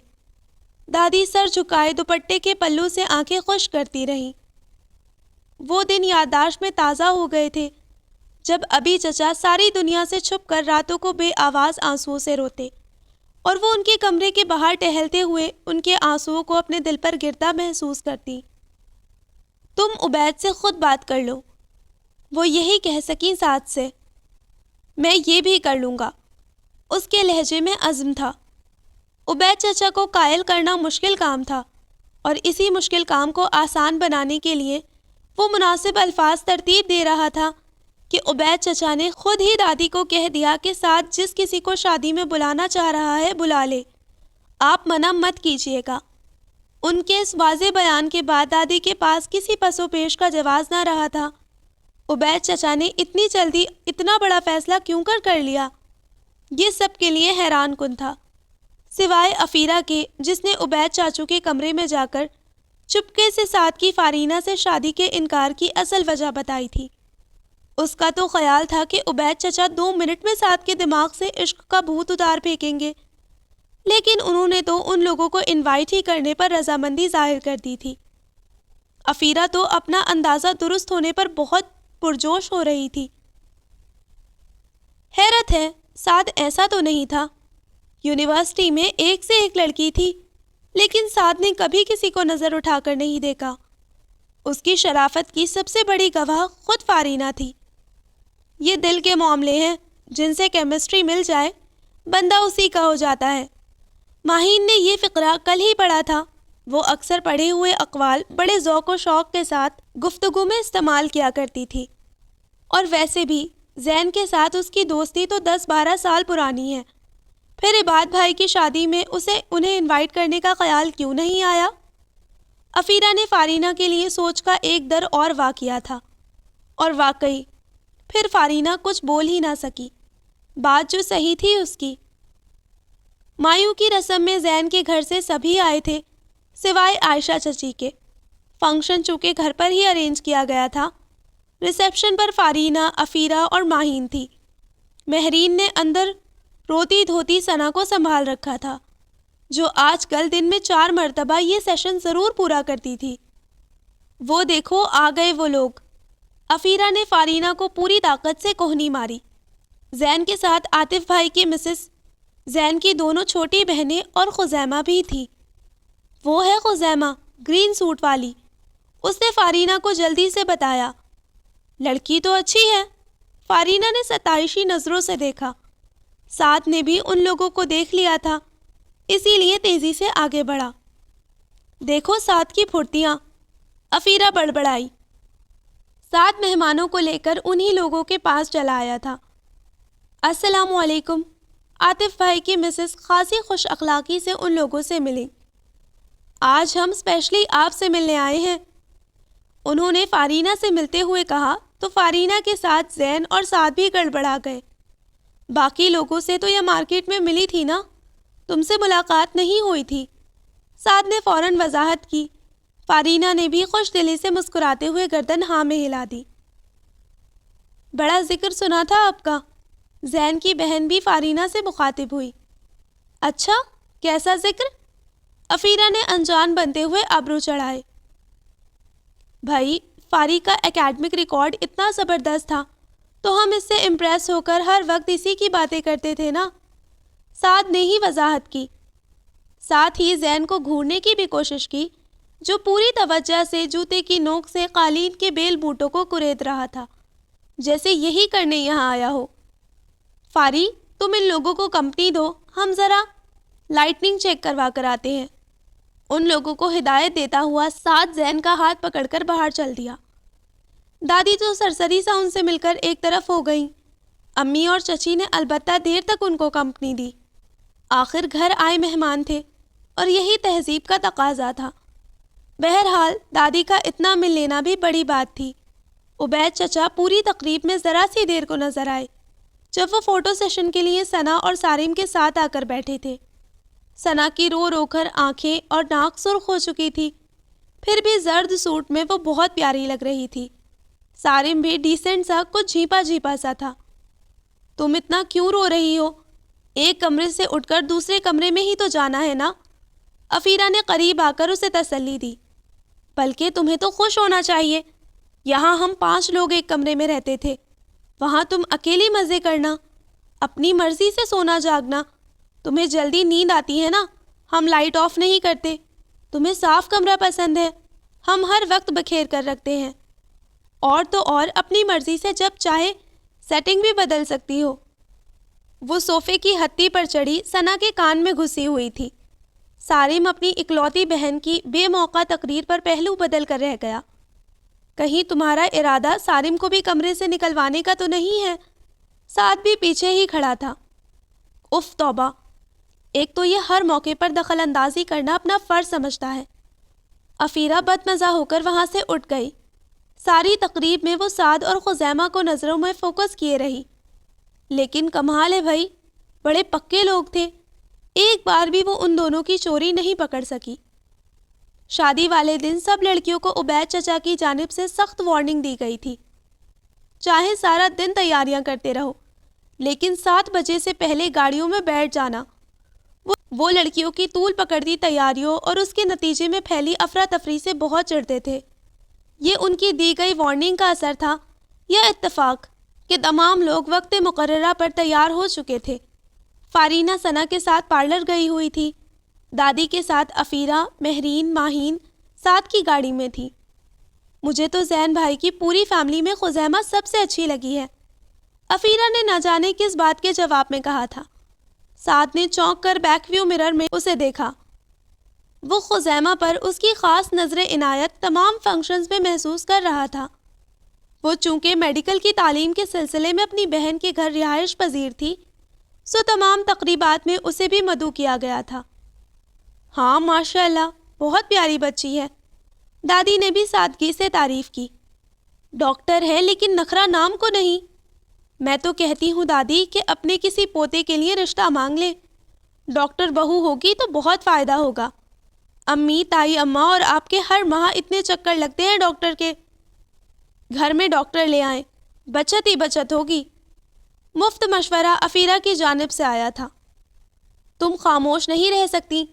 دادی سر جھکائے دوپٹے کے پلو سے آنکھیں خشک کرتی رہیں۔ وہ دن یادداشت میں تازہ ہو گئے تھے جب ابھی چچا ساری دنیا سے چھپ کر راتوں کو بے آواز آنسوؤں سے روتے، اور وہ ان کے کمرے کے باہر ٹہلتے ہوئے ان کے آنسوؤں کو اپنے دل پر گرتا محسوس کرتی۔ تم عبید سے خود بات کر لو، وہ یہی کہہ سکیں سعد سے۔ میں یہ بھی کر لوں گا۔ اس کے لہجے میں عزم تھا۔ عبید چچا کو قائل کرنا مشکل کام تھا، اور اسی مشکل کام کو آسان بنانے کے لیے وہ مناسب الفاظ ترتیب دے رہا تھا کہ عبید چچا نے خود ہی دادی کو کہہ دیا کہ سعد جس کسی کو شادی میں بلانا چاہ رہا ہے بلا لے، آپ منع مت کیجیے گا۔ ان کے اس واضح بیان کے بعد دادی کے پاس کسی پس و پیش کا جواز نہ رہا تھا۔ عبید چچا نے اتنی جلدی اتنا بڑا فیصلہ کیوں کر لیا؟ یہ سب کے لیے حیران کن تھا، سوائے افیرہ کے جس نے عبید چاچو کے کمرے میں جا کر چپکے سے سعد کی فارینہ سے شادی کے انکار کی اصل وجہ بتائی تھی۔ اس کا تو خیال تھا کہ عبید چچا 2 منٹ میں سعد کے دماغ سے عشق کا بھوت اتار پھینکیں گے، لیکن انہوں نے تو ان لوگوں کو انوائٹ ہی کرنے پر رضامندی ظاہر کر دی تھی۔ افیرہ تو اپنا اندازہ درست ہونے پر بہت پرجوش ہو رہی تھی۔ حیرت ہے، سعد ایسا تو نہیں تھا۔ یونیورسٹی میں ایک سے ایک لڑکی تھی، لیکن سعد نے کبھی کسی کو نظر اٹھا کر نہیں دیکھا۔ اس کی شرافت کی سب سے بڑی گواہ خود فارینہ تھی۔ یہ دل کے معاملے ہیں، جن سے کیمسٹری مل جائے بندہ اسی کا ہو جاتا ہے۔ ماہین نے یہ فقرہ کل ہی پڑھا تھا وہ اکثر پڑھے ہوئے اقوال بڑے ذوق و شوق کے ساتھ گفتگو میں استعمال کیا کرتی تھی، اور ویسے بھی زین کے ساتھ اس کی دوستی تو 10-12 سال پرانی ہے۔ پھر عباد بھائی کی شادی میں اسے انہیں انوائٹ کرنے کا خیال کیوں نہیں آیا؟ عفیرہ نے فارینہ کے لیے سوچ کا ایک در اور واقعہ تھا، اور واقعی پھر فارینہ کچھ بول ہی نہ سکی، بات جو صحیح تھی اس کی۔ مایوں کی رسم میں زین کے گھر سے سبھی آئے تھے سوائے عائشہ چچی کے۔ فنکشن چونکہ گھر پر ہی ارینج کیا گیا تھا، ریسیپشن پر فارینہ، عفیرہ اور ماہین تھی۔ مہرین نے اندر روتی دھوتی ثنا کو سنبھال رکھا تھا، جو آج کل دن میں 4 مرتبہ یہ سیشن ضرور پورا کرتی تھی۔ وہ دیکھو آ گئے وہ لوگ۔ عفیرہ نے فارینہ کو پوری طاقت سے کوہنی ماری۔ زین کے ساتھ عاطف بھائی کی مسز، زین کی دونوں چھوٹی بہنیں اور خزیمہ بھی تھی۔ وہ ہے خزیمہ، گرین سوٹ والی۔ اس نے فارینہ کو جلدی سے بتایا۔ لڑکی تو اچھی ہے۔ فارینہ نے ستائشی نظروں سے دیکھا۔ سعد نے بھی ان لوگوں کو دیکھ لیا تھا، اسی لیے تیزی سے آگے بڑھا۔ دیکھو سعد کی پھرتیاں، عفیرہ بڑبڑائی۔ سعد مہمانوں کو لے کر انہی لوگوں کے پاس چلا آیا تھا۔ السلام علیکم۔ عاطف بھائی کی مسز خاصی خوش اخلاقی سے ان لوگوں سے ملی۔ آج ہم اسپیشلی آپ سے ملنے آئے ہیں۔ انہوں نے فارینہ سے ملتے ہوئے کہا تو فارینہ کے ساتھ زین اور سعد بھی گڑبڑا گئے۔ باقی لوگوں سے تو یہ مارکیٹ میں ملی تھی نا، تم سے ملاقات نہیں ہوئی تھی۔ سعد نے فوراً وضاحت کی۔ فارینہ نے بھی خوش دلی سے مسکراتے ہوئے گردن ہاں میں ہلا دی۔ بڑا ذکر سنا تھا آپ کا۔ زین کی بہن بھی فارینہ سے مخاطب ہوئی۔ اچھا، کیسا ذکر؟ عفیرہ نے انجان بنتے ہوئے ابرو چڑھائے۔ بھائی، فاری کا اکیڈمک ریکارڈ اتنا زبردست تھا تو ہم اس سے امپریس ہو کر ہر وقت اسی کی باتیں کرتے تھے نا، سعد نے ہی وضاحت کی۔ ساتھ ہی زین کو گھورنے کی بھی کوشش کی، جو پوری توجہ سے جوتے کی نوک سے قالین کے بیل بوٹوں کو کرید رہا تھا، جیسے یہی کرنے یہاں آیا ہو۔ فاری، تم ان لوگوں کو کمپنی دو، ہم ذرا لائٹننگ چیک کروا کر آتے ہیں۔ ان لوگوں کو ہدایت دیتا ہوا سعد زین کا ہاتھ پکڑ کر باہر چل دیا۔ دادی تو سرسری سا ان سے مل کر ایک طرف ہو گئیں۔ امی اور چچی نے البتہ دیر تک ان کو کمپنی دی۔ آخر گھر آئے مہمان تھے اور یہی تہذیب کا تقاضا تھا۔ بہرحال دادی کا اتنا مل لینا بھی بڑی بات تھی۔ عبید چچا پوری تقریب میں ذرا سی دیر کو نظر آئے، جب وہ فوٹو سیشن کے لیے ثنا اور سارم کے ساتھ آ کر بیٹھے تھے۔ ثنا کی رو رو کر آنکھیں اور ناک سرخ ہو چکی تھی، پھر بھی زرد سوٹ میں وہ بہت پیاری لگ رہی تھی۔ سارم بھی ڈیسنٹ سا، کچھ جھیپا جھیپا سا تھا۔ تم اتنا کیوں رو رہی ہو؟ ایک کمرے سے اٹھ کر دوسرے کمرے میں ہی تو جانا ہے نا؟ عفیرہ نے قریب آ کر اسے تسلی دی۔ بلکہ تمہیں تو خوش ہونا چاہیے۔ یہاں ہم 5 لوگ ایک کمرے میں رہتے تھے، وہاں تم اکیلی مزے کرنا، اپنی مرضی سے سونا جاگنا۔ تمہیں جلدی نیند آتی ہے نا، ہم لائٹ آف نہیں کرتے۔ تمہیں صاف کمرہ پسند ہے، ہم ہر وقت بکھیر کر رکھتے ہیں۔ اور تو اور اپنی مرضی سے جب چاہے سیٹنگ بھی بدل سکتی ہو۔ وہ صوفے کی ہتھی پر چڑھی ثنا کے کان میں گھسی ہوئی تھی۔ سارم اپنی اکلوتی بہن کی بے موقع تقریر پر پہلو بدل کر رہ گیا۔ کہیں تمہارا ارادہ سارم کو بھی کمرے سے نکلوانے کا تو نہیں ہے؟ سعد بھی پیچھے ہی کھڑا تھا۔ اف توبہ، ایک تو یہ ہر موقع پر دخل اندازی کرنا اپنا فرض سمجھتا ہے۔ عفیرہ بدمزہ ہو کر وہاں سے اٹھ گئی۔ ساری تقریب میں وہ سعد اور خزیمہ کو نظروں میں فوکس کیے رہی۔ لیکن کمال ہے بھائی، بڑے پکے لوگ تھے، ایک بار بھی وہ ان دونوں کی چوری نہیں پکڑ سکی۔ شادی والے دن سب لڑکیوں کو عبید چچا کی جانب سے سخت وارننگ دی گئی تھی۔ چاہے سارا دن تیاریاں کرتے رہو، لیکن 7 بجے سے پہلے گاڑیوں میں بیٹھ جانا۔ وہ لڑکیوں کی طول پکڑتی تیاریوں اور اس کے نتیجے میں پھیلی افراتفری سے بہت چڑھتے تھے۔ یہ ان کی دی گئی وارننگ کا اثر تھا یا اتفاق کہ تمام لوگ وقت مقررہ پر تیار ہو چکے تھے۔ فارینہ ثنا کے ساتھ پارلر گئی ہوئی تھی، دادی کے ساتھ عفیرہ، مہرین، ماہین ساتھ کی گاڑی میں تھی۔ مجھے تو زین بھائی کی پوری فیملی میں خزیمہ سب سے اچھی لگی ہے، عفیرہ نے نہ جانے کس بات کے جواب میں کہا تھا۔ سعد نے چونک کر بیک ویو مرر میں اسے دیکھا۔ وہ خزیمہ پر اس کی خاص نظر عنایت تمام فنکشنز میں محسوس کر رہا تھا۔ وہ چونکہ میڈیکل کی تعلیم کے سلسلے میں اپنی بہن کے گھر رہائش پذیر تھی، سو تمام تقریبات میں اسے بھی مدعو کیا گیا تھا۔ ہاں ماشاء اللہ، بہت پیاری بچی ہے، دادی نے بھی سادگی سے تعریف کی۔ ڈاکٹر ہے لیکن نخرہ نام کو نہیں۔ میں تو کہتی ہوں دادی کہ اپنے کسی پوتے کے لیے رشتہ مانگ لے، ڈاکٹر بہو ہوگی تو بہت فائدہ ہوگا۔ امی، تائی اماں اور آپ کے ہر ماہ اتنے چکر لگتے ہیں ڈاکٹر کے، گھر میں ڈاکٹر لے آئیں، بچت ہی بچت ہوگی۔ مفت مشورہ افیرہ کی جانب سے آیا تھا۔ تم خاموش نہیں رہ سکتی،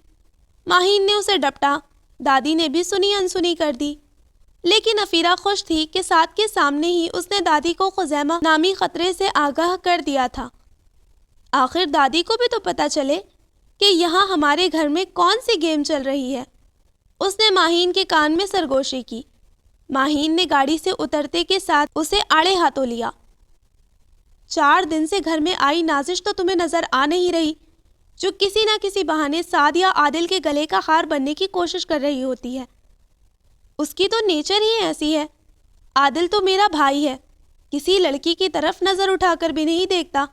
ماہین نے اسے ڈپٹا۔ دادی نے بھی سنی انسنی کر دی، لیکن افیرہ خوش تھی کہ ساتھ کے سامنے ہی اس نے دادی کو خزیمہ نامی خطرے سے آگاہ کر دیا تھا۔ آخر دادی کو بھی تو پتہ چلے کہ یہاں ہمارے گھر میں کون سی گیم چل رہی ہے۔ اس نے ماہین کے کان میں سرگوشی کی۔ ماہین نے گاڑی سے اترتے کے ساتھ اسے آڑے ہاتھوں لیا۔ 4 دن سے گھر میں آئی نازش تو تمہیں نظر آ نہیں رہی، جو کسی نہ کسی بہانے سعد یا عادل کے گلے کا ہار بننے کی کوشش کر رہی ہوتی ہے۔ اس کی تو نیچر ہی ایسی ہے۔ عادل تو میرا بھائی ہے، کسی لڑکی کی طرف نظر اٹھا کر بھی نہیں دیکھتا،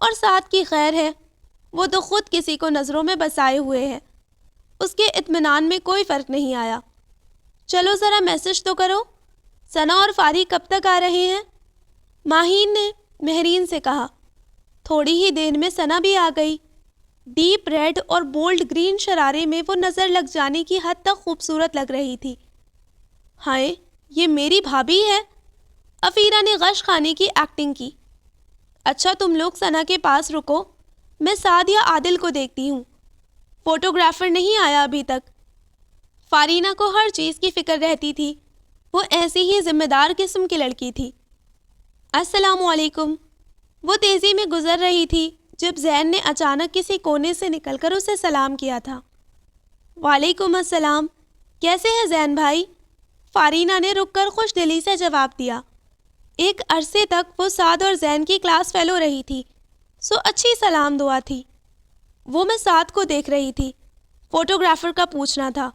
اور سعد کی خیر ہے، وہ تو خود کسی کو نظروں میں بسائے ہوئے ہے۔ اس کے اطمینان میں کوئی فرق نہیں آیا۔ چلو ذرا میسج تو کرو، ثنا اور فاری کب تک آ رہے ہیں؟ ماہین نے مہرین سے کہا۔ تھوڑی ہی دیر میں ثنا بھی آ گئی۔ ڈیپ ریڈ اور بولڈ گرین شرارے میں وہ نظر لگ جانے کی حد تک خوبصورت لگ رہی تھی۔ ہائے، یہ میری بھابھی ہے؟ افیرہ نے غش خانے کی ایکٹنگ کی۔ اچھا تم لوگ ثنا کے پاس رکو، میں سعد یا عادل کو دیکھتی ہوں، فوٹوگرافر نہیں آیا ابھی تک۔ فارینہ کو ہر چیز کی فکر رہتی تھی، وہ ایسی ہی ذمہ دار قسم کی لڑکی تھی۔ السلام علیکم، وہ تیزی میں گزر رہی تھی جب زین نے اچانک کسی کونے سے نکل کر اسے سلام کیا تھا۔ وعلیکم السلام، کیسے ہیں زین بھائی؟ فارینہ نے رک کر خوش دلی سے جواب دیا۔ ایک عرصے تک وہ سعد اور زین کی کلاس فیلو رہی تھی، سو اچھی سلام دعا تھی۔ وہ میں سعد کو دیکھ رہی تھی، فوٹوگرافر کا پوچھنا تھا۔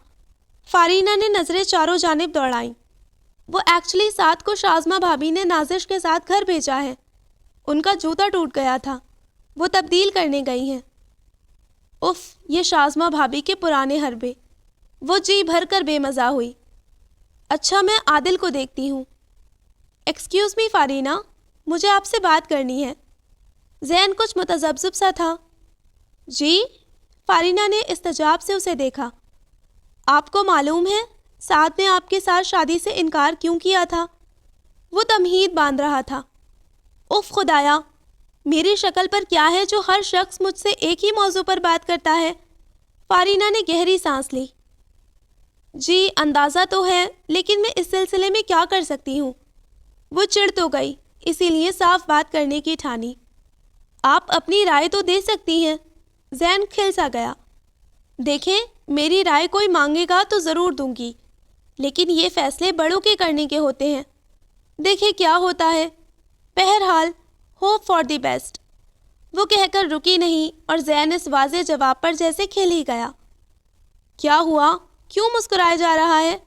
فارینہ نے نظریں چاروں جانب دوڑائیں۔ وہ ایکچولی سعد کو شازمہ بھابی نے نازش کے ساتھ گھر بھیجا ہے، ان کا جوتا ٹوٹ گیا تھا، وہ تبدیل کرنے گئی ہیں۔ اف، یہ شازمہ بھابی کے پرانے حربے، وہ جی بھر کر بے مزہ ہوئی۔ اچھا میں عادل کو دیکھتی ہوں۔ ایکسکیوز می فارینہ، مجھے آپ سے بات کرنی ہے۔ زین کچھ متذبذب سا تھا۔ جی؟ فارینہ نے استجاب سے اسے دیکھا۔ آپ کو معلوم ہے سعد نے آپ کے ساتھ شادی سے انکار کیوں کیا تھا؟ وہ تمہید باندھ رہا تھا۔ اف خدایا، میری شکل پر کیا ہے جو ہر شخص مجھ سے ایک ہی موضوع پر بات کرتا ہے؟ فارینہ نے گہری سانس لی۔ جی اندازہ تو ہے، لیکن میں اس سلسلے میں کیا کر سکتی ہوں؟ وہ چڑ تو گئی، اسی لیے صاف بات کرنے کی ٹھانی۔ آپ اپنی رائے تو دے سکتی ہیں۔ زین کھل سا گیا۔ دیکھیں، میری رائے کوئی مانگے گا تو ضرور دوں گی، لیکن یہ فیصلے بڑوں کے کرنے کے ہوتے ہیں، دیکھیں کیا ہوتا ہے۔ بہرحال ہوپ فار دی بیسٹ۔ وہ کہہ کر رکی نہیں، اور زین اس واضح جواب پر جیسے کھل ہی گیا۔ کیا ہوا؟ کیوں مسکرائے جا رہا ہے؟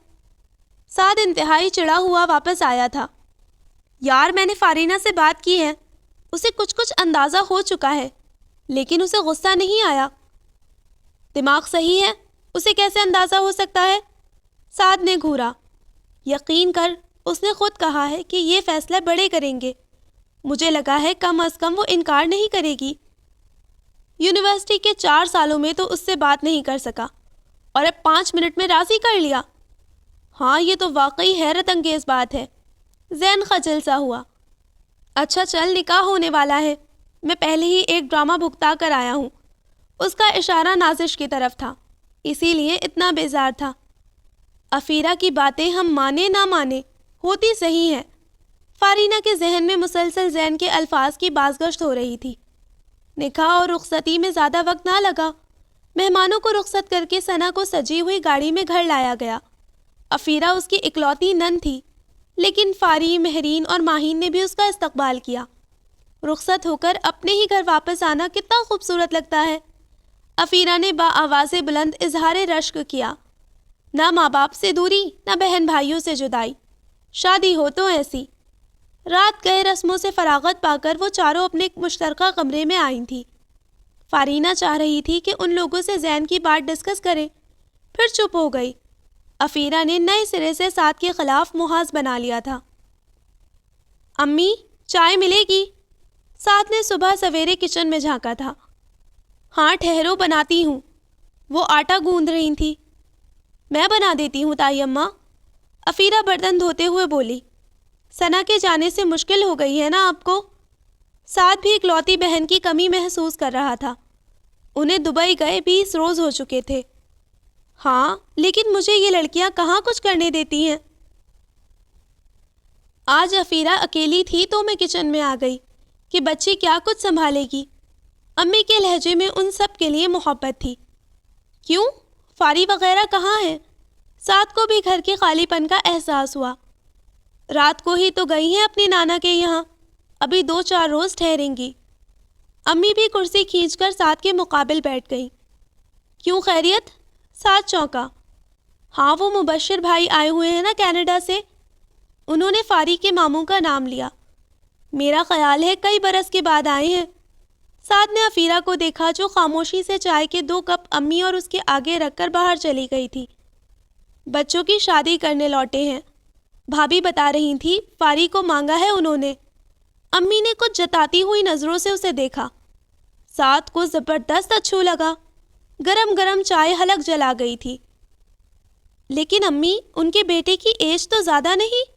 سعد انتہائی چڑا ہوا واپس آیا تھا۔ یار میں نے فارینہ سے بات کی ہے، اسے کچھ اندازہ ہو چکا ہے، لیکن اسے غصہ نہیں آیا۔ دماغ صحیح ہے، اسے کیسے اندازہ ہو سکتا ہے؟ سعد نے گھورا۔ یقین کر، اس نے خود کہا ہے کہ یہ فیصلہ بڑے کریں گے، مجھے لگا ہے کم از کم وہ انکار نہیں کرے گی۔ یونیورسٹی کے 4 سالوں میں تو اس سے بات نہیں کر سکا، اور اب 5 منٹ میں راضی کر لیا۔ ہاں یہ تو واقعی حیرت انگیز بات ہے۔ زین خجل سا ہوا۔ اچھا چل، نکاح ہونے والا ہے، میں پہلے ہی ایک ڈرامہ بھگتا کر آیا ہوں۔ اس کا اشارہ نازش کی طرف تھا، اسی لیے اتنا بیزار تھا۔ افیرہ کی باتیں ہم مانے نہ مانے ہوتی صحیح ہیں۔ فارینہ کے ذہن میں مسلسل زین کے الفاظ کی بازگشت ہو رہی تھی۔ نکاح اور رخصتی میں زیادہ وقت نہ لگا، مہمانوں کو رخصت کر کے ثنا کو سجی ہوئی گاڑی میں گھر لایا گیا۔ افیرہ اس کی اکلوتی نن تھی، لیکن فاری، مہرین اور ماہین نے بھی اس کا استقبال کیا۔ رخصت ہو کر اپنے ہی گھر واپس آنا کتنا خوبصورت لگتا ہے۔ افیرہ نے بآواز بلند اظہار رشک کیا۔ نہ ماں باپ سے دوری، نہ بہن بھائیوں سے جدائی، شادی ہو تو ایسی۔ رات گئے رسموں سے فراغت پا کر وہ چاروں اپنے مشترکہ کمرے میں آئی تھیں۔ فارینہ چاہ رہی تھی کہ ان لوگوں سے زین کی بات ڈسکس کرے، پھر چپ ہو گئی۔ افیرہ نے نئے سرے سے سعد کے خلاف محاذ بنا لیا تھا۔ امی، چائے ملے گی؟ سعد نے صبح سویرے کچن میں جھانکا تھا۔ ہاں ٹھہرو، بناتی ہوں۔ وہ آٹا گوندھ رہی تھی۔ میں بنا دیتی ہوں تائی اماں، افیرہ برتن دھوتے ہوئے بولی۔ ثنا کے جانے سے مشکل ہو گئی ہے نا آپ کو؟ سعد بھی اکلوتی بہن کی کمی محسوس کر رہا تھا۔ انہیں دبئی گئے 20 روز ہو چکے تھے۔ ہاں، لیکن مجھے یہ لڑکیاں کہاں کچھ کرنے دیتی ہیں۔ آج افیرہ اکیلی تھی تو میں کچن میں آ گئی کہ بچی کیا کچھ سنبھالے گی۔ امی کے لہجے میں ان سب کے لیے محبت تھی۔ کیوں؟ فاری وغیرہ کہاں ہیں؟ سعد کو بھی گھر کے خالی پن کا احساس ہوا۔ رات کو ہی تو گئی ہیں اپنی نانا کے یہاں، ابھی 2-4 روز ٹھہریں گی۔ امی بھی کرسی کھینچ کر سعد کے مقابل بیٹھ گئی۔ کیوں خیریت؟ سعد چونکا۔ ہاں، وہ مبشر بھائی آئے ہوئے ہیں نا کینیڈا سے۔ انہوں نے فاری کے ماموں کا نام لیا۔ میرا خیال ہے کئی برس کے بعد آئے ہیں۔ سعد نے افیرہ کو دیکھا جو خاموشی سے چائے کے 2 کپ امی اور اس کے آگے رکھ کر باہر چلی گئی تھی۔ بچوں کی شادی کرنے لوٹے ہیں، بھابھی بتا رہی تھی، فاری کو مانگا ہے انہوں نے۔ امی نے کچھ جتاتی ہوئی نظروں سے اسے دیکھا۔ سعد کو زبردست اچھو لگا۔ گرم گرم چائے حلق جلا گئی تھی۔ لیکن امی، ان کے بیٹے کی ایج تو زیادہ نہیں؟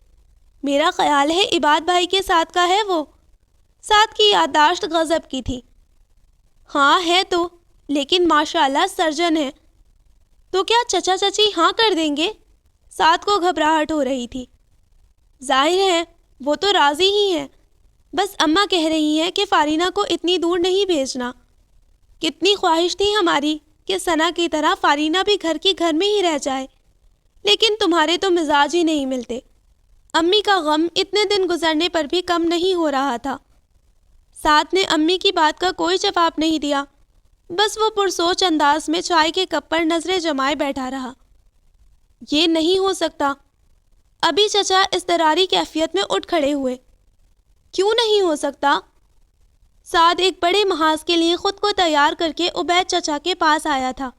میرا خیال ہے عباد بھائی کے ساتھ کا ہے وہ۔ سعد کی یادداشت غضب کی تھی۔ ہاں ہے تو، لیکن ماشاءاللہ سرجن ہے۔ تو کیا چچا چچی ہاں کر دیں گے؟ سعد کو گھبراہٹ ہو رہی تھی۔ ظاہر ہے وہ تو راضی ہی ہیں، بس اماں کہہ رہی ہیں کہ فارینہ کو اتنی دور نہیں بھیجنا۔ کتنی خواہش تھی ہماری کہ ثنا کی طرح فارینہ بھی گھر کی گھر میں ہی رہ جائے، لیکن تمہارے تو مزاج ہی نہیں ملتے۔ امی کا غم اتنے دن گزرنے پر بھی کم نہیں ہو رہا تھا۔ سعد نے امی کی بات کا کوئی جواب نہیں دیا، بس وہ پرسوچ انداز میں چائے کے کپ پر نظریں جمائے بیٹھا رہا۔ یہ نہیں ہو سکتا۔ ابھی چچا اضطراری کیفیت میں اٹھ کھڑے ہوئے۔ کیوں نہیں ہو سکتا؟ سعد ایک بڑے محاذ کے لیے خود کو تیار کر کے عبید چچا کے پاس آیا تھا۔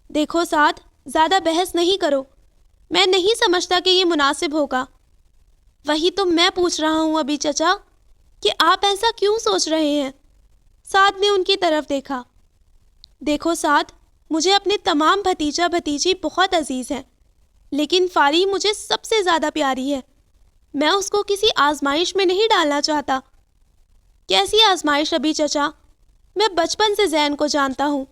دیکھو سعد، زیادہ بحث نہیں کرو، میں نہیں سمجھتا کہ یہ مناسب ہوگا۔ وہی تو میں پوچھ رہا ہوں ابھی چچا، کہ آپ ایسا کیوں سوچ رہے ہیں؟ سعد نے ان کی طرف دیکھا۔ دیکھو سعد، مجھے اپنے تمام بھتیجا بھتیجی بہت عزیز ہیں، لیکن فاری مجھے سب سے زیادہ پیاری ہے۔ میں اس کو کسی آزمائش میں نہیں ڈالنا چاہتا۔ کیسی آزمائش ابھی چچا؟ میں بچپن سے زین کو جانتا ہوں۔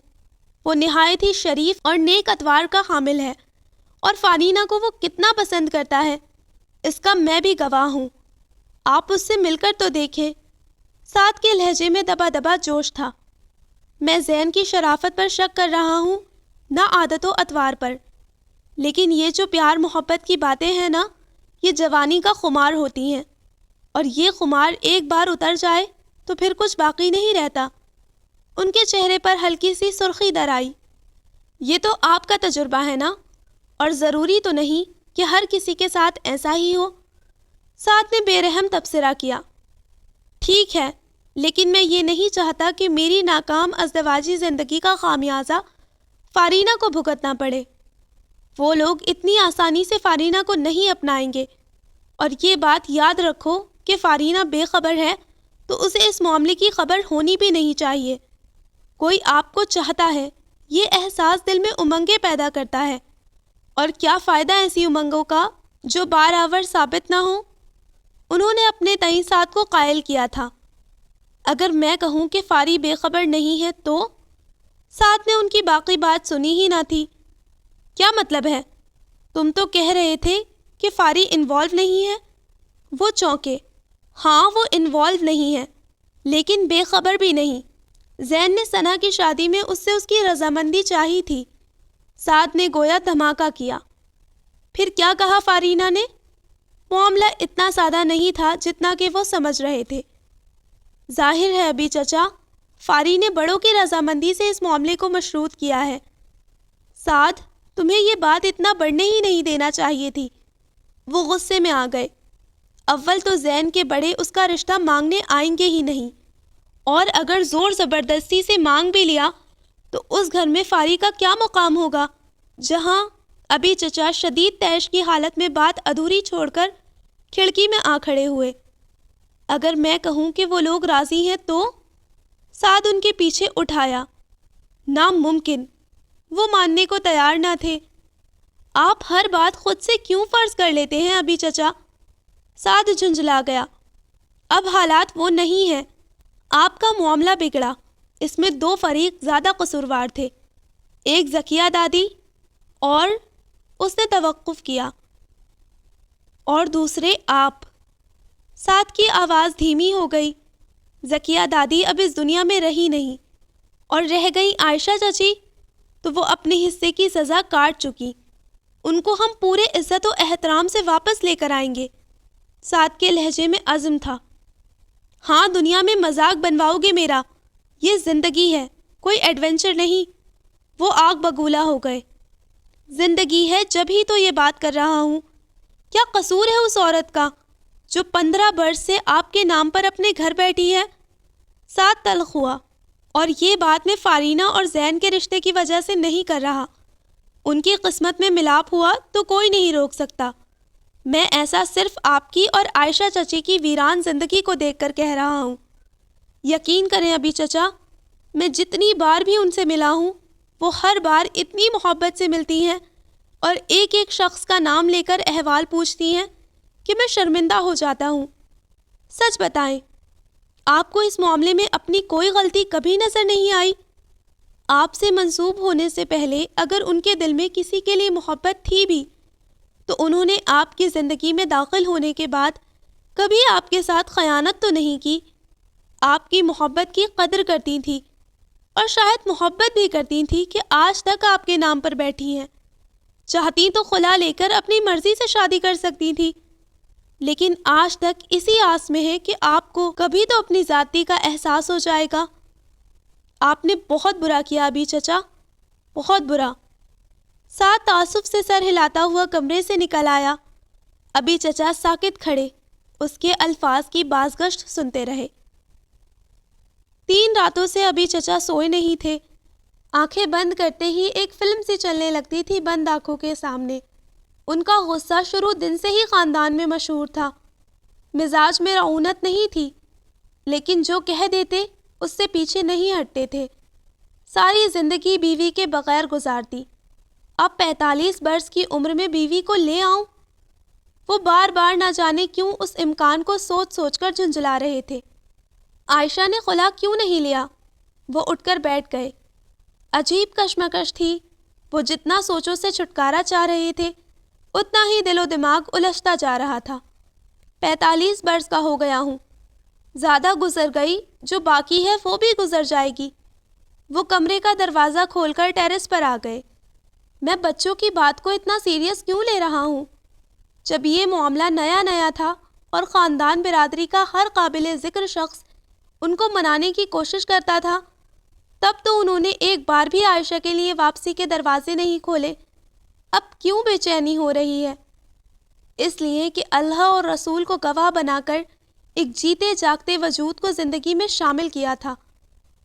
وہ نہایت ہی شریف اور نیک اطوار کا حامل ہے، اور فارینہ کو وہ کتنا پسند کرتا ہے، اس کا میں بھی گواہ ہوں۔ آپ اس سے مل کر تو دیکھیں۔ سعد کے لہجے میں دبا دبا جوش تھا۔ میں زین کی شرافت پر شک کر رہا ہوں، نہ عادت و اطوار پر، لیکن یہ جو پیار محبت کی باتیں ہیں نا، یہ جوانی کا خمار ہوتی ہیں، اور یہ خمار ایک بار اتر جائے تو پھر کچھ باقی نہیں رہتا۔ ان کے چہرے پر ہلکی سی سرخی در آئی۔ یہ تو آپ کا تجربہ ہے نا، اور ضروری تو نہیں کہ ہر کسی کے ساتھ ایسا ہی ہو۔ سعد نے بے رحم تبصرہ کیا۔ ٹھیک ہے، لیکن میں یہ نہیں چاہتا کہ میری ناکام ازدواجی زندگی کا خامیازہ فارینہ کو بھگتنا پڑے۔ وہ لوگ اتنی آسانی سے فارینہ کو نہیں اپنائیں گے، اور یہ بات یاد رکھو کہ فارینہ بے خبر ہے تو اسے اس معاملے کی خبر ہونی بھی نہیں چاہیے۔ کوئی آپ کو چاہتا ہے، یہ احساس دل میں امنگیں پیدا کرتا ہے، اور کیا فائدہ ایسی امنگوں کا جو بار آور ثابت نہ ہوں۔ انہوں نے اپنے تئیں سعد کو قائل کیا تھا۔ اگر میں کہوں کہ فاری بے خبر نہیں ہے تو؟ سعد نے ان کی باقی بات سنی ہی نہ تھی۔ کیا مطلب ہے؟ تم تو کہہ رہے تھے کہ فاری انوالو نہیں ہے۔ وہ چونکے۔ ہاں، وہ انوالو نہیں ہے، لیکن بے خبر بھی نہیں۔ زین نے ثنا کی شادی میں اس سے اس کی رضامندی چاہی تھی۔ سعد نے گویا دھماکہ کیا۔ پھر کیا کہا فارینہ نے؟ معاملہ اتنا سادہ نہیں تھا جتنا کہ وہ سمجھ رہے تھے۔ ظاہر ہے ابھی چچا، فاری نے بڑوں کی رضامندی سے اس معاملے کو مشروط کیا ہے۔ سعد، تمہیں یہ بات اتنا بڑھنے ہی نہیں دینا چاہیے تھی۔ وہ غصے میں آ گئے۔ اول تو زین کے بڑے اس کا رشتہ مانگنے آئیں گے ہی نہیں، اور اگر زور زبردستی سے مانگ بھی لیا تو اس گھر میں فاری کا کیا مقام ہوگا؟ جہاں ابھی چچا شدید طیش کی حالت میں بات ادھوری چھوڑ کر کھڑکی میں آ کھڑے ہوئے۔ اگر میں کہوں کہ وہ لوگ راضی ہیں تو؟ سعد ان کے پیچھے اٹھایا۔ ناممکن، وہ ماننے کو تیار نہ تھے۔ آپ ہر بات خود سے کیوں فرض کر لیتے ہیں ابھی چچا؟ سعد جھنجھلا گیا۔ اب حالات وہ نہیں ہیں۔ آپ کا معاملہ بگڑا۔ اس میں دو فریق زیادہ قصوروار تھے، ایک ذکیہ دادی اور اس نے توقف کیا، اور دوسرے آپ۔ سعد کی آواز دھیمی ہو گئی۔ ذکیہ دادی اب اس دنیا میں رہی نہیں، اور رہ گئی عائشہ چچی تو وہ اپنے حصے کی سزا کاٹ چکی۔ ان کو ہم پورے عزت و احترام سے واپس لے کر آئیں گے۔ سعد کے لہجے میں عزم تھا۔ ہاں، دنیا میں مذاق بنواؤ گے میرا؟ یہ زندگی ہے، کوئی ایڈونچر نہیں۔ وہ آگ بگولا ہو گئے۔ زندگی ہے جب ہی تو یہ بات کر رہا ہوں۔ کیا قصور ہے اس عورت کا جو 15 برس سے آپ کے نام پر اپنے گھر بیٹھی ہے؟ سعد تلخ ہوا، اور یہ بات میں فارینہ اور زین کے رشتے کی وجہ سے نہیں کر رہا۔ ان کی قسمت میں ملاپ ہوا تو کوئی نہیں روک سکتا۔ میں ایسا صرف آپ کی اور عائشہ چچی کی ویران زندگی کو دیکھ کر کہہ رہا ہوں۔ یقین کریں ابھی چچا، میں جتنی بار بھی ان سے ملا ہوں وہ ہر بار اتنی محبت سے ملتی ہیں اور ایک ایک شخص کا نام لے کر احوال پوچھتی ہیں کہ میں شرمندہ ہو جاتا ہوں۔ سچ بتائیں، آپ کو اس معاملے میں اپنی کوئی غلطی کبھی نظر نہیں آئی؟ آپ سے منسوب ہونے سے پہلے اگر ان کے دل میں کسی کے لیے محبت تھی بھی تو انہوں نے آپ کی زندگی میں داخل ہونے کے بعد کبھی آپ کے ساتھ خیانت تو نہیں کی۔ آپ کی محبت کی قدر کرتی تھی، اور شاید محبت بھی کرتی تھی کہ آج تک آپ کے نام پر بیٹھی ہیں۔ چاہتی تو خلا لے کر اپنی مرضی سے شادی کر سکتی تھی، لیکن آج تک اسی آس میں ہے کہ آپ کو کبھی تو اپنی ذاتی کا احساس ہو جائے گا۔ آپ نے بہت برا کیا ابھی چچا، بہت برا۔ سعد تعصب سے سر ہلاتا ہوا کمرے سے نکل آیا۔ ابھی چچا ساکت کھڑے اس کے الفاظ کی بازگشت سنتے رہے۔ 3 راتوں سے ابھی چچا سوئے نہیں تھے۔ آنکھیں بند کرتے ہی ایک فلم سی چلنے لگتی تھی بند آنکھوں کے سامنے۔ ان کا غصہ شروع دن سے ہی خاندان میں مشہور تھا۔ مزاج میں رعونت نہیں تھی، لیکن جو کہہ دیتے اس سے پیچھے نہیں ہٹتے تھے۔ ساری زندگی بیوی کے بغیر گزارتی، اب 45 برس کی عمر میں بیوی کو لے آؤں؟ وہ بار بار نہ جانے کیوں اس امکان کو سوچ سوچ کر جھنجھلا رہے تھے۔ عائشہ نے خلا کیوں نہیں لیا؟ وہ اٹھ کر بیٹھ گئے۔ عجیب کشمکش تھی۔ وہ جتنا سوچوں سے چھٹکارا چاہ رہے تھے اتنا ہی دل و دماغ الجھتا جا رہا تھا۔ 45 برس کا ہو گیا ہوں، زیادہ گزر گئی، جو باقی ہے وہ بھی گزر جائے گی۔ وہ کمرے کا دروازہ کھول کر ٹیرس پر آ گئے۔ میں بچوں کی بات کو اتنا سیریس کیوں لے رہا ہوں؟ جب یہ معاملہ نیا نیا تھا اور خاندان برادری کا ہر قابل ذکر شخص ان کو منانے کی کوشش کرتا تھا، تب تو انہوں نے ایک بار بھی عائشہ کے لیے واپسی کے دروازے نہیں کھولے۔ اب کیوں بے چینی ہو رہی ہے؟ اس لیے کہ اللہ اور رسول کو گواہ بنا کر ایک جیتے جاگتے وجود کو زندگی میں شامل کیا تھا،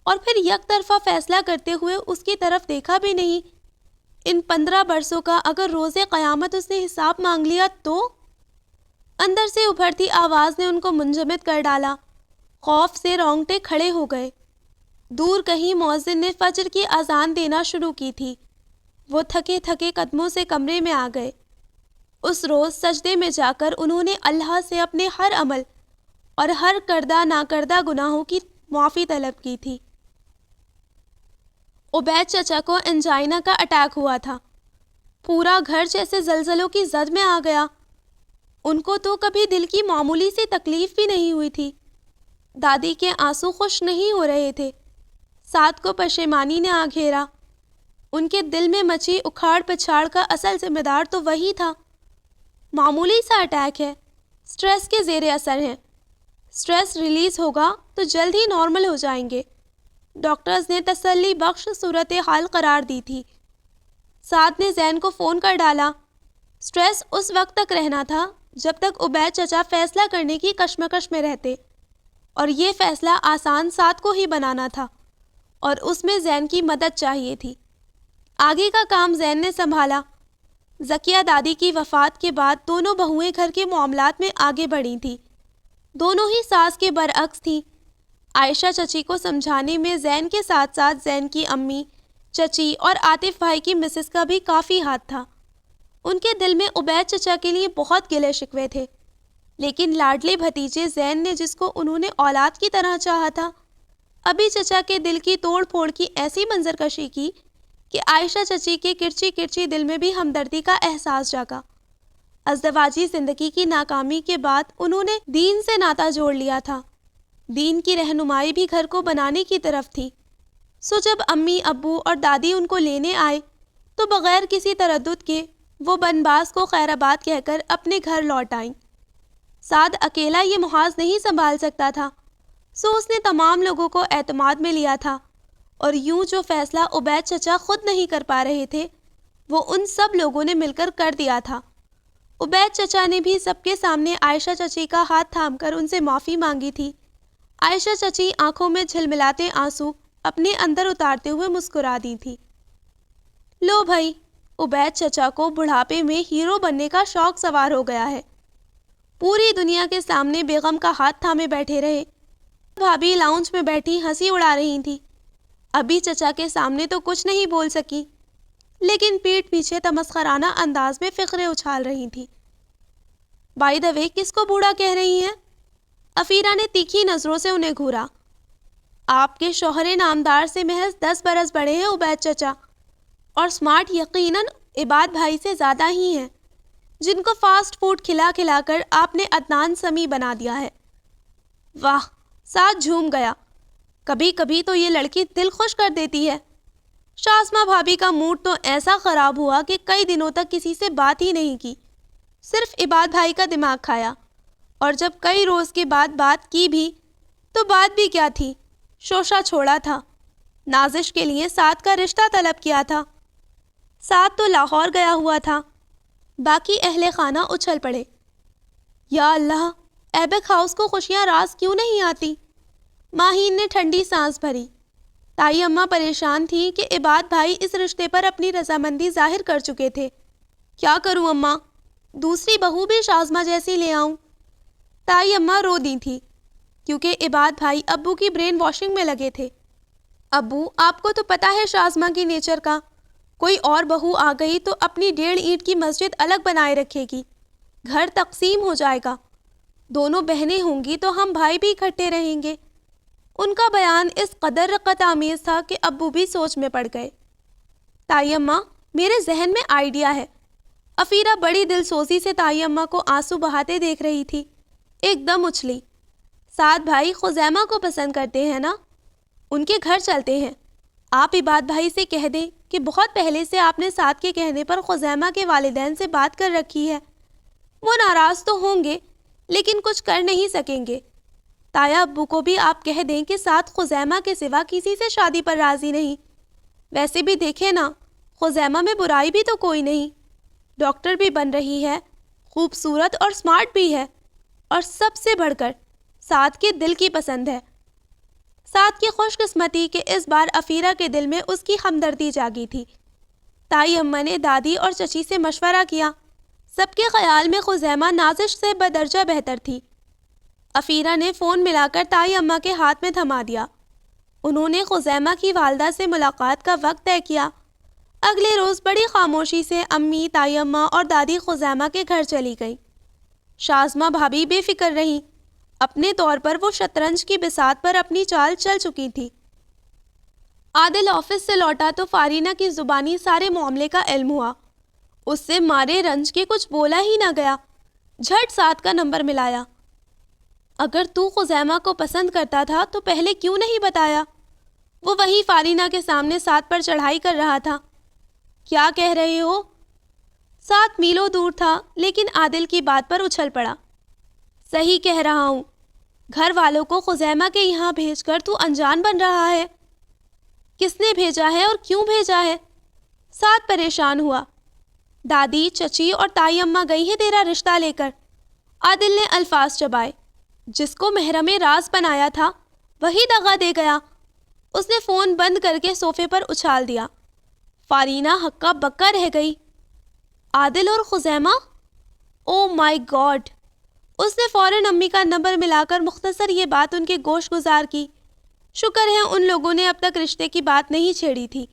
اور پھر یک طرفہ فیصلہ کرتے ہوئے اس کی طرف دیکھا بھی نہیں۔ ان 15 برسوں کا اگر روز قیامت اس نے حساب مانگ لیا تو؟ اندر سے ابھرتی آواز نے ان کو منجمد کر ڈالا۔ خوف سے رونگٹے کھڑے ہو گئے۔ دور کہیں مؤذن نے فجر کی اذان دینا شروع کی تھی۔ وہ تھکے تھکے قدموں سے کمرے میں آ گئے۔ اس روز سجدے میں جا کر انہوں نے اللہ سے اپنے ہر عمل اور ہر کردہ ناکردہ گناہوں کی معافی طلب کی تھی۔ عبید چچا کو انجائنا کا اٹیک ہوا تھا۔ پورا گھر جیسے زلزلوں کی زد میں آ گیا۔ ان کو تو کبھی دل کی معمولی سی تکلیف بھی نہیں ہوئی تھی۔ دادی کے آنسو خشک نہیں ہو رہے تھے۔ سعد کو پشیمانی نے آ گھیرا۔ ان کے دل میں مچی اکھاڑ پچھاڑ کا اصل ذمہ دار تو وہی تھا۔ معمولی سا اٹیک ہے، سٹریس کے زیر اثر ہیں۔ سٹریس ریلیز ہوگا تو جلد ہی نارمل ہو جائیں گے۔ ڈاکٹرز نے تسلی بخش صورتحال قرار دی تھی۔ سعد نے زین کو فون کر ڈالا۔ سٹریس اس وقت تک رہنا تھا جب تک عبید چچا فیصلہ کرنے کی کشمکش میں رہتے، اور یہ فیصلہ آسان سعد کو ہی بنانا تھا، اور اس میں زین کی مدد چاہیے تھی۔ آگے کا کام زین نے سنبھالا۔ ذکیہ دادی کی وفات کے بعد دونوں بہوئیں گھر کے معاملات میں آگے بڑھی تھیں۔ دونوں ہی ساس کے برعکس تھیں۔ عائشہ چچی کو سمجھانے میں زین کے ساتھ ساتھ زین کی امی، چچی اور عاطف بھائی کی مسز کا بھی کافی ہاتھ تھا۔ ان کے دل میں عبید چچا کے لیے بہت گلے شکوے تھے، لیکن لاڈلے بھتیجے زین نے جس کو انہوں نے اولاد کی طرح چاہا تھا، ابھی چچا کے دل کی توڑ پھوڑ کی ایسی منظر کشی کی کہ عائشہ چچی کے کرچی کرچی دل میں بھی ہمدردی کا احساس جاگا۔ ازدواجی زندگی کی ناکامی کے بعد انہوں نے دین سے ناتا جوڑ لیا تھا۔ دین کی رہنمائی بھی گھر کو بنانے کی طرف تھی۔ سو جب امی، ابو اور دادی ان کو لینے آئے تو بغیر کسی تردد کے وہ بنباس کو خیر آباد کہہ کر اپنے گھر لوٹ آئیں۔ سعد اکیلا یہ محاذ نہیں سنبھال سکتا تھا، سو اس نے تمام لوگوں کو اعتماد میں لیا تھا، اور یوں جو فیصلہ عبید چچا خود نہیں کر پا رہے تھے وہ ان سب لوگوں نے مل کر دیا تھا۔ عبید چچا نے بھی سب کے سامنے عائشہ چچی کا ہاتھ تھام کر ان سے معافی مانگی تھی۔ عائشہ چچی آنکھوں میں جھلملاتے آنسو اپنے اندر اتارتے ہوئے مسکرا دی تھی۔ لو بھائی، عبید چچا کو بڑھاپے میں ہیرو بننے کا شوق سوار ہو گیا ہے۔ پوری دنیا کے سامنے بیگم کا ہاتھ تھامے بیٹھے رہے۔ بھابھی لاؤنج میں بیٹھی ہنسی اڑا رہی تھی۔ ابھی چچا کے سامنے تو کچھ نہیں بول سکی، لیکن پیٹھ پیچھے تمسخرانہ انداز میں فقرے اچھال رہی تھی۔ بائی دا وے، کس کو بوڑھا کہہ رہی ہیں؟ افیرہ نے تیکھی نظروں سے انہیں گھورا۔ آپ کے شوہر نامدار سے محض 10 برس بڑے ہیں عبید چچا، اور سمارٹ یقیناً عباد بھائی سے زیادہ ہی ہیں، جن کو فاسٹ فوڈ کھلا کھلا کر آپ نے عدنان سمیع بنا دیا ہے۔ واہ، ساتھ جھوم گیا۔ کبھی کبھی تو یہ لڑکی دل خوش کر دیتی ہے۔ شازمہ بھابھی کا موڈ تو ایسا خراب ہوا کہ کئی دنوں تک کسی سے بات ہی نہیں کی، صرف عباد بھائی کا دماغ کھایا، اور جب کئی روز کے بعد بات کی بھی تو بات بھی کیا تھی، شوشہ چھوڑا تھا، نازش کے لیے سعد کا رشتہ طلب کیا تھا۔ سعد تو لاہور گیا ہوا تھا۔ باقی اہل خانہ اچھل پڑے۔ یا اللہ، ایبک ہاؤس کو خوشیاں راز کیوں نہیں آتی؟ ماہین نے ٹھنڈی سانس بھری۔ تائی اماں پریشان تھی کہ عباد بھائی اس رشتے پر اپنی رضامندی ظاہر کر چکے تھے۔ کیا کروں اماں؟ دوسری بہو بھی شازمہ جیسی لے آؤں؟ تائی اماں رو دی تھی، کیونکہ عباد بھائی ابو کی برین واشنگ میں لگے تھے۔ ابو، آپ کو تو پتہ ہے شازمہ کی نیچر کا، کوئی اور بہو آ گئی تو اپنی 1.5 اینٹ کی مسجد الگ بنائے رکھے گی، گھر تقسیم ہو جائے گا، دونوں بہنیں ہوں گی تو ہم بھائی بھی اکٹھے رہیں گے۔ ان کا بیان اس قدر رقت آمیز تھا کہ ابو بھی سوچ میں پڑ گئے۔ تائی اماں، میرے ذہن میں آئیڈیا ہے۔ افیرہ بڑی دل سوزی سے تائی اماں کو آنسو بہاتے دیکھ رہی تھی۔ ایک دم اچھلی۔ سعد بھائی خزیمہ کو پسند کرتے ہیں نا؟ ان کے گھر چلتے ہیں۔ آپ عباد بھائی سے کہہ دیں کہ بہت پہلے سے آپ نے سعد کے کہنے پر خزیمہ کے والدین سے بات کر رکھی ہے۔ وہ ناراض تو ہوں گے لیکن کچھ کر نہیں سکیں گے۔ تایا ابو کو بھی آپ کہہ دیں کہ سعد خزیمہ کے سوا کسی سے شادی پر راضی نہیں۔ ویسے بھی دیکھیں نا، خزیمہ میں برائی بھی تو کوئی نہیں، ڈاکٹر بھی بن رہی ہے، خوبصورت اور سمارٹ بھی ہے، اور سب سے بڑھ کر سعد کے دل کی پسند ہے۔ سعد کی خوش قسمتی کہ اس بار افیرہ کے دل میں اس کی ہمدردی جاگی تھی۔ تائی اماں نے دادی اور چچی سے مشورہ کیا۔ سب کے خیال میں خزیمہ نازش سے بدرجہ بہتر تھی۔ افیرہ نے فون ملا کر تائی اماں کے ہاتھ میں تھما دیا۔ انہوں نے خزیمہ کی والدہ سے ملاقات کا وقت طے کیا۔ اگلے روز بڑی خاموشی سے امی، تائی اماں اور دادی خزیمہ کے گھر چلی گئیں۔ شازمہ بھابھی بے فکر رہیں۔ اپنے طور پر وہ شطرنج کی بساط پر اپنی چال چل چکی تھی۔ عادل آفس سے لوٹا تو فارینہ کی زبانی سارے معاملے کا علم ہوا۔ اس سے مارے رنج کے کچھ بولا ہی نہ گیا۔ جھٹ سعد کا نمبر ملایا۔ اگر تو خزیمہ کو پسند کرتا تھا تو پہلے کیوں نہیں بتایا؟ وہ وہی فارینہ کے سامنے سعد پر چڑھائی کر رہا تھا۔ کیا کہہ رہے ہو؟ سعد میلوں دور تھا لیکن عادل کی بات پر اچھل پڑا۔ صحیح کہہ رہا ہوں، گھر والوں کو خزیمہ کے یہاں بھیج کر تو انجان بن رہا ہے۔ کس نے بھیجا ہے اور کیوں بھیجا ہے؟ سعد پریشان ہوا۔ دادی، چچی اور تائی اماں گئی ہیں تیرا رشتہ لے کر۔ عادل نے الفاظ چبائے۔ جس کو محرم راز بنایا تھا وہی دغا دے گیا۔ اس نے فون بند کر کے صوفے پر اچھال دیا۔ فارینہ ہکا بکا رہ گئی۔ عادل اور خزیمہ؟ او مائی گاڈ! اس نے فوراً امی کا نمبر ملا کر مختصر یہ بات ان کے گوش گزار کی۔ شکر ہے ان لوگوں نے اب تک رشتے کی بات نہیں چھیڑی تھی۔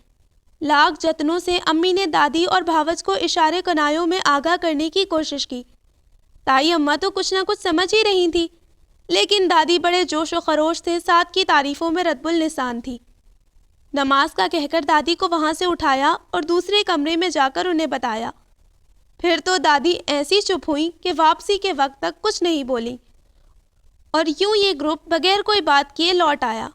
لاکھ جتنوں سے امی نے دادی اور بھاوج کو اشارے کنایوں میں آگاہ کرنے کی کوشش کی۔ تائی اماں تو کچھ نہ کچھ سمجھ ہی رہی تھی، لیکن دادی بڑے جوش و خروش سے سعد کی تعریفوں میں ردب النسان تھی۔ نماز کا کہہ کر دادی کو وہاں سے اٹھایا اور دوسرے کمرے میں جا کر انہیں بتایا۔ پھر تو دادی ایسی چپ ہوئی کہ واپسی کے وقت تک کچھ نہیں بولی، اور یوں یہ گروپ بغیر کوئی بات کیے لوٹ آیا۔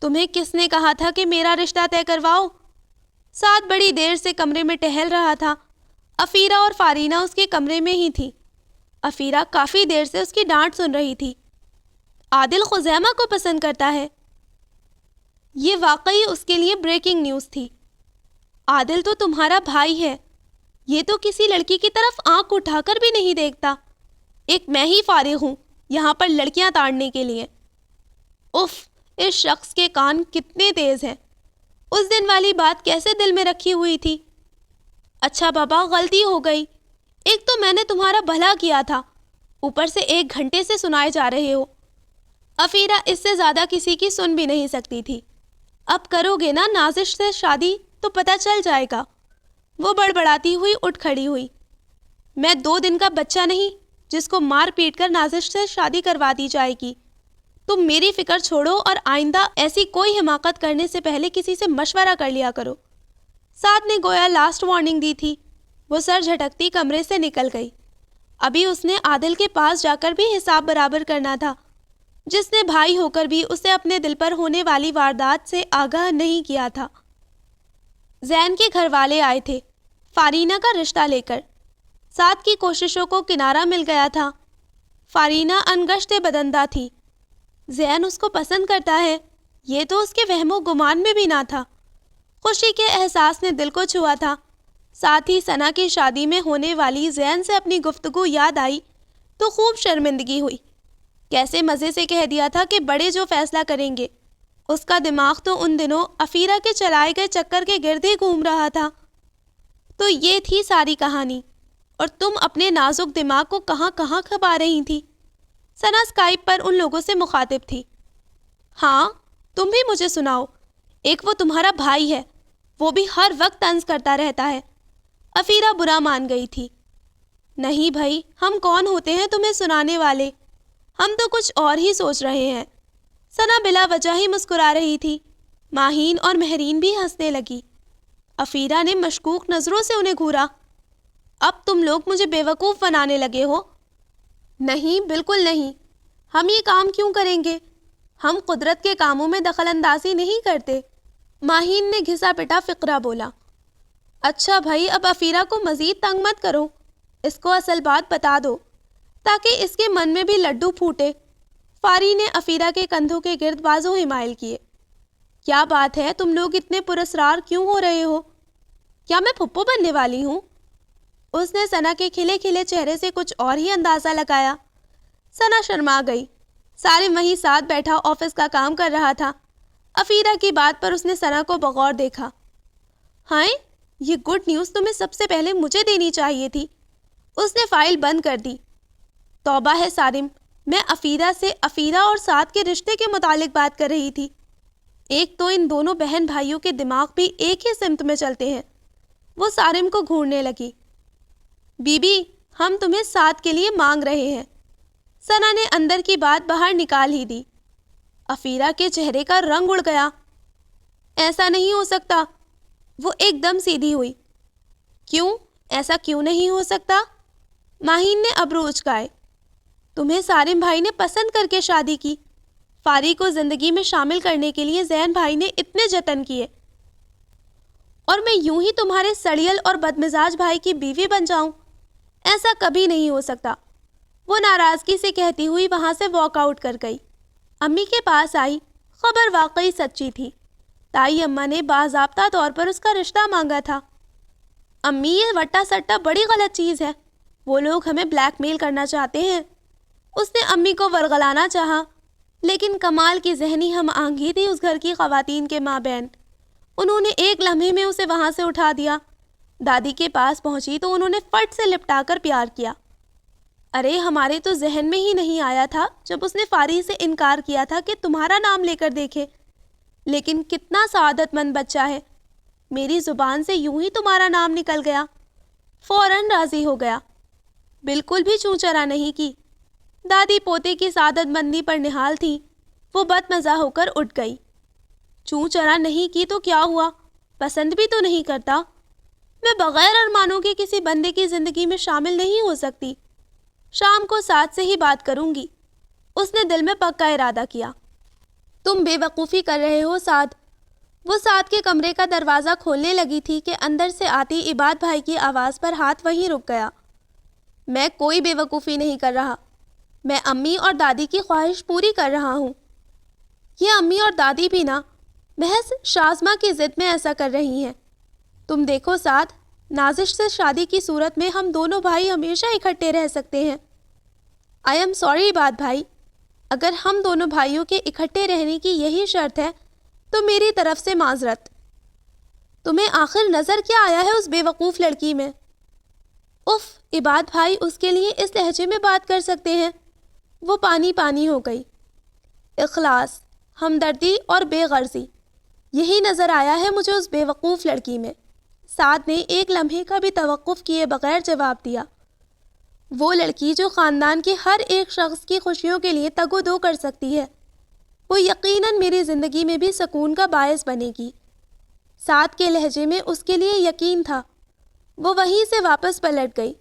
تمہیں کس نے کہا تھا کہ میرا رشتہ طے کرواؤ؟ سعد بڑی دیر سے کمرے میں ٹہل رہا تھا۔ افیرہ اور فارینہ اس کے کمرے میں ہی تھی۔ افیرہ کافی دیر سے اس کی ڈانٹ سن رہی تھی۔ عادل خزیمہ کو پسند کرتا ہے۔ یہ واقعی اس کے لیے بریکنگ نیوز تھی۔ عادل تو تمہارا بھائی ہے، یہ تو کسی لڑکی کی طرف آنکھ اٹھا کر بھی نہیں دیکھتا۔ ایک میں ہی فارغ ہوں یہاں پر لڑکیاں تاڑنے کے لیے۔ اف، اس شخص کے کان کتنے تیز ہیں۔ اس دن والی بات کیسے دل میں رکھی ہوئی تھی؟ اچھا بابا، غلطی ہو گئی۔ ایک تو میں نے تمہارا بھلا کیا تھا، اوپر سے 1 گھنٹے سے سنائے جا رہے ہو۔ افیرہ اس سے زیادہ کسی کی سن بھی نہیں سکتی تھی۔ اب کرو گے نا نازش سے شادی تو پتہ چل جائے گا۔ وہ بڑبڑاتی ہوئی اٹھ کھڑی ہوئی۔ میں 2 دن کا بچہ نہیں جس کو مار پیٹ کر نازش سے شادی کروا دی جائے گی۔ تم میری فکر چھوڑو اور آئندہ ایسی کوئی حماقت کرنے سے پہلے کسی سے مشورہ کر لیا کرو۔ سعد نے گویا لاسٹ وارننگ دی تھی۔ وہ سر جھٹکتی کمرے سے نکل گئی۔ ابھی اس نے عادل کے پاس جا کر بھی حساب برابر کرنا تھا، جس نے بھائی ہو کر بھی اسے اپنے دل پر ہونے والی واردات سے آگاہ نہیں کیا تھا۔ زین کے گھر والے آئے تھے فارینہ کا رشتہ لے کر۔ سعد کی کوششوں کو کنارہ مل گیا تھا۔ فارینہ انگشت بدندہ تھی۔ زین اس کو پسند کرتا ہے، یہ تو اس کے وہم و گمان میں بھی نہ تھا۔ خوشی کے احساس نے دل کو چھوا تھا۔ ساتھ ہی ثنا کی شادی میں ہونے والی زین سے اپنی گفتگو یاد آئی تو خوب شرمندگی ہوئی۔ کیسے مزے سے کہہ دیا تھا کہ بڑے جو فیصلہ کریں گے۔ اس کا دماغ تو ان دنوں افیرہ کے چلائے گئے چکر کے گرد ہی گھوم رہا تھا۔ تو یہ تھی ساری کہانی، اور تم اپنے نازک دماغ کو کہاں کہاں کھپا رہی تھی۔ ثنا اسکائپ پر ان لوگوں سے مخاطب تھی۔ ہاں، تم بھی مجھے سناؤ۔ ایک وہ تمہارا بھائی ہے، وہ بھی ہر وقت طنز کرتا رہتا ہے۔ افیرہ برا مان گئی تھی۔ نہیں بھائی، ہم کون ہوتے ہیں تمہیں سنانے والے؟ ہم تو کچھ اور ہی سوچ رہے ہیں۔ ثنا بلا وجہ ہی مسکرا رہی تھی۔ ماہین اور مہرین بھی ہنسنے لگی۔ افیرہ نے مشکوک نظروں سے انہیں گھورا۔ اب تم لوگ مجھے بیوقوف بنانے لگے ہو۔ نہیں، بالکل نہیں۔ ہم یہ کام کیوں کریں گے؟ ہم قدرت کے کاموں میں دخل اندازی نہیں کرتے۔ ماہین نے گھسا پٹا فقرہ بولا۔ اچھا بھائی، اب افیرہ کو مزید تنگ مت کرو، اس کو اصل بات بتا دو تاکہ اس کے من میں بھی لڈو پھوٹے۔ فاری نے افیرہ کے کندھوں کے گرد بازو حمائل کیے۔ کیا بات ہے، تم لوگ اتنے پراسرار کیوں ہو رہے ہو؟ کیا میں پھپھو بننے والی ہوں؟ اس نے ثنا کے کھلے کھلے چہرے سے کچھ اور ہی اندازہ لگایا۔ ثنا شرما گئی۔ سارم وہیں ساتھ بیٹھا آفس کا کام کر رہا تھا۔ افیرہ کی بات پر اس نے ثنا کو بغور دیکھا۔ ہائے، یہ گڈ نیوز تمہیں سب سے پہلے مجھے دینی چاہیے تھی۔ اس نے فائل بند کر دی۔ توبہ ہے سارم، میں افیرہ سے افیرہ اور سعد کے رشتے کے متعلق بات کر رہی تھی۔ ایک تو ان دونوں بہن بھائیوں کے دماغ بھی ایک ہی سمت میں چلتے ہیں۔ وہ سارم کو گھورنے لگی۔ بی بی، ہم تمہیں سعد کے لیے مانگ رہے ہیں۔ ثنا نے اندر کی بات باہر نکال ہی دی۔ افیرہ کے چہرے کا رنگ اڑ گیا۔ ایسا نہیں ہو سکتا۔ وہ ایک دم سیدھی ہوئی۔ کیوں؟ ایسا کیوں نہیں ہو سکتا؟ ماہین نے ابرو اچکائے۔ تمہیں سارم بھائی نے پسند کر کے شادی کی۔ فاری کو زندگی میں شامل کرنے کے لیے زین بھائی نے اتنے جتن کیے، اور میں یوں ہی تمہارے سڑیل اور بدمزاج بھائی کی بیوی بن جاؤں؟ ایسا کبھی نہیں ہو سکتا۔ وہ ناراضگی سے کہتی ہوئی وہاں سے واک آؤٹ کر گئی۔ امی کے پاس آئی۔ خبر واقعی سچی تھی۔ تائی اماں نے باضابطہ طور پر اس کا رشتہ مانگا تھا۔ امی، یہ وٹا سٹا بڑی غلط چیز ہے، وہ لوگ ہمیں بلیک میل کرنا چاہتے ہیں۔ اس نے امی کو ورغلانا چاہا، لیکن کمال کی ذہنی ہم آہنگی تھی اس گھر کی خواتین کے مابین۔ انہوں نے ایک لمحے میں اسے وہاں سے اٹھا دیا۔ دادی کے پاس پہنچی تو انہوں نے فٹ سے لپٹا کر پیار کیا۔ ارے ہمارے تو ذہن میں ہی نہیں آیا تھا جب اس نے فاری سے انکار کیا تھا کہ تمہارا نام لے کر دیکھے، لیکن کتنا سعادت مند بچہ ہے، میری زبان سے یوں ہی تمہارا نام نکل گیا، فوراً راضی ہو گیا، بالکل بھی چوں چرا نہیں کی۔ دادی پوتے کی سعادت مندی پر نہال تھی، وہ بد مزہ ہو کر اٹھ گئی۔ چوں چرا نہیں کی تو کیا ہوا، پسند بھی تو نہیں کرتا، میں بغیر ارمانوں کے کسی بندے کی زندگی میں شامل نہیں ہو سکتی، شام کو سعد سے ہی بات کروں گی۔ اس نے دل میں پکا ارادہ کیا۔ تم بے وقوفی کر رہے ہو سعد۔ وہ سعد کے کمرے کا دروازہ کھولنے لگی تھی کہ اندر سے آتی عباد بھائی کی آواز پر ہاتھ وہیں رک گیا۔ میں کوئی بے وقوفی نہیں کر رہا، میں امی اور دادی کی خواہش پوری کر رہا ہوں۔ یہ امی اور دادی بھی نہ محض شازمہ کی ضد میں ایسا کر رہی ہیں۔ تم دیکھو سعد، نازش سے شادی کی صورت میں ہم دونوں بھائی ہمیشہ اکٹھے رہ سکتے ہیں۔ آئی ایم سوری عباد بھائی، اگر ہم دونوں بھائیوں کے اکٹھے رہنے کی یہی شرط ہے تو میری طرف سے معذرت۔ تمہیں آخر نظر کیا آیا ہے اس بے وقوف لڑکی میں؟ اف، عباد بھائی اس کے لیے اس لہجے میں بات کر سکتے ہیں؟ وہ پانی پانی ہو گئی۔ اخلاص، ہمدردی اور بے غرضی، یہی نظر آیا ہے مجھے اس بے وقوف لڑکی میں۔ سعد نے ایک لمحے کا بھی توقف کیے بغیر جواب دیا۔ وہ لڑکی جو خاندان کے ہر ایک شخص کی خوشیوں کے لیے تگ و دو کر سکتی ہے، وہ یقیناً میری زندگی میں بھی سکون کا باعث بنے گی۔ سعد کے لہجے میں اس کے لیے یقین تھا۔ وہ وہیں سے واپس پلٹ گئی۔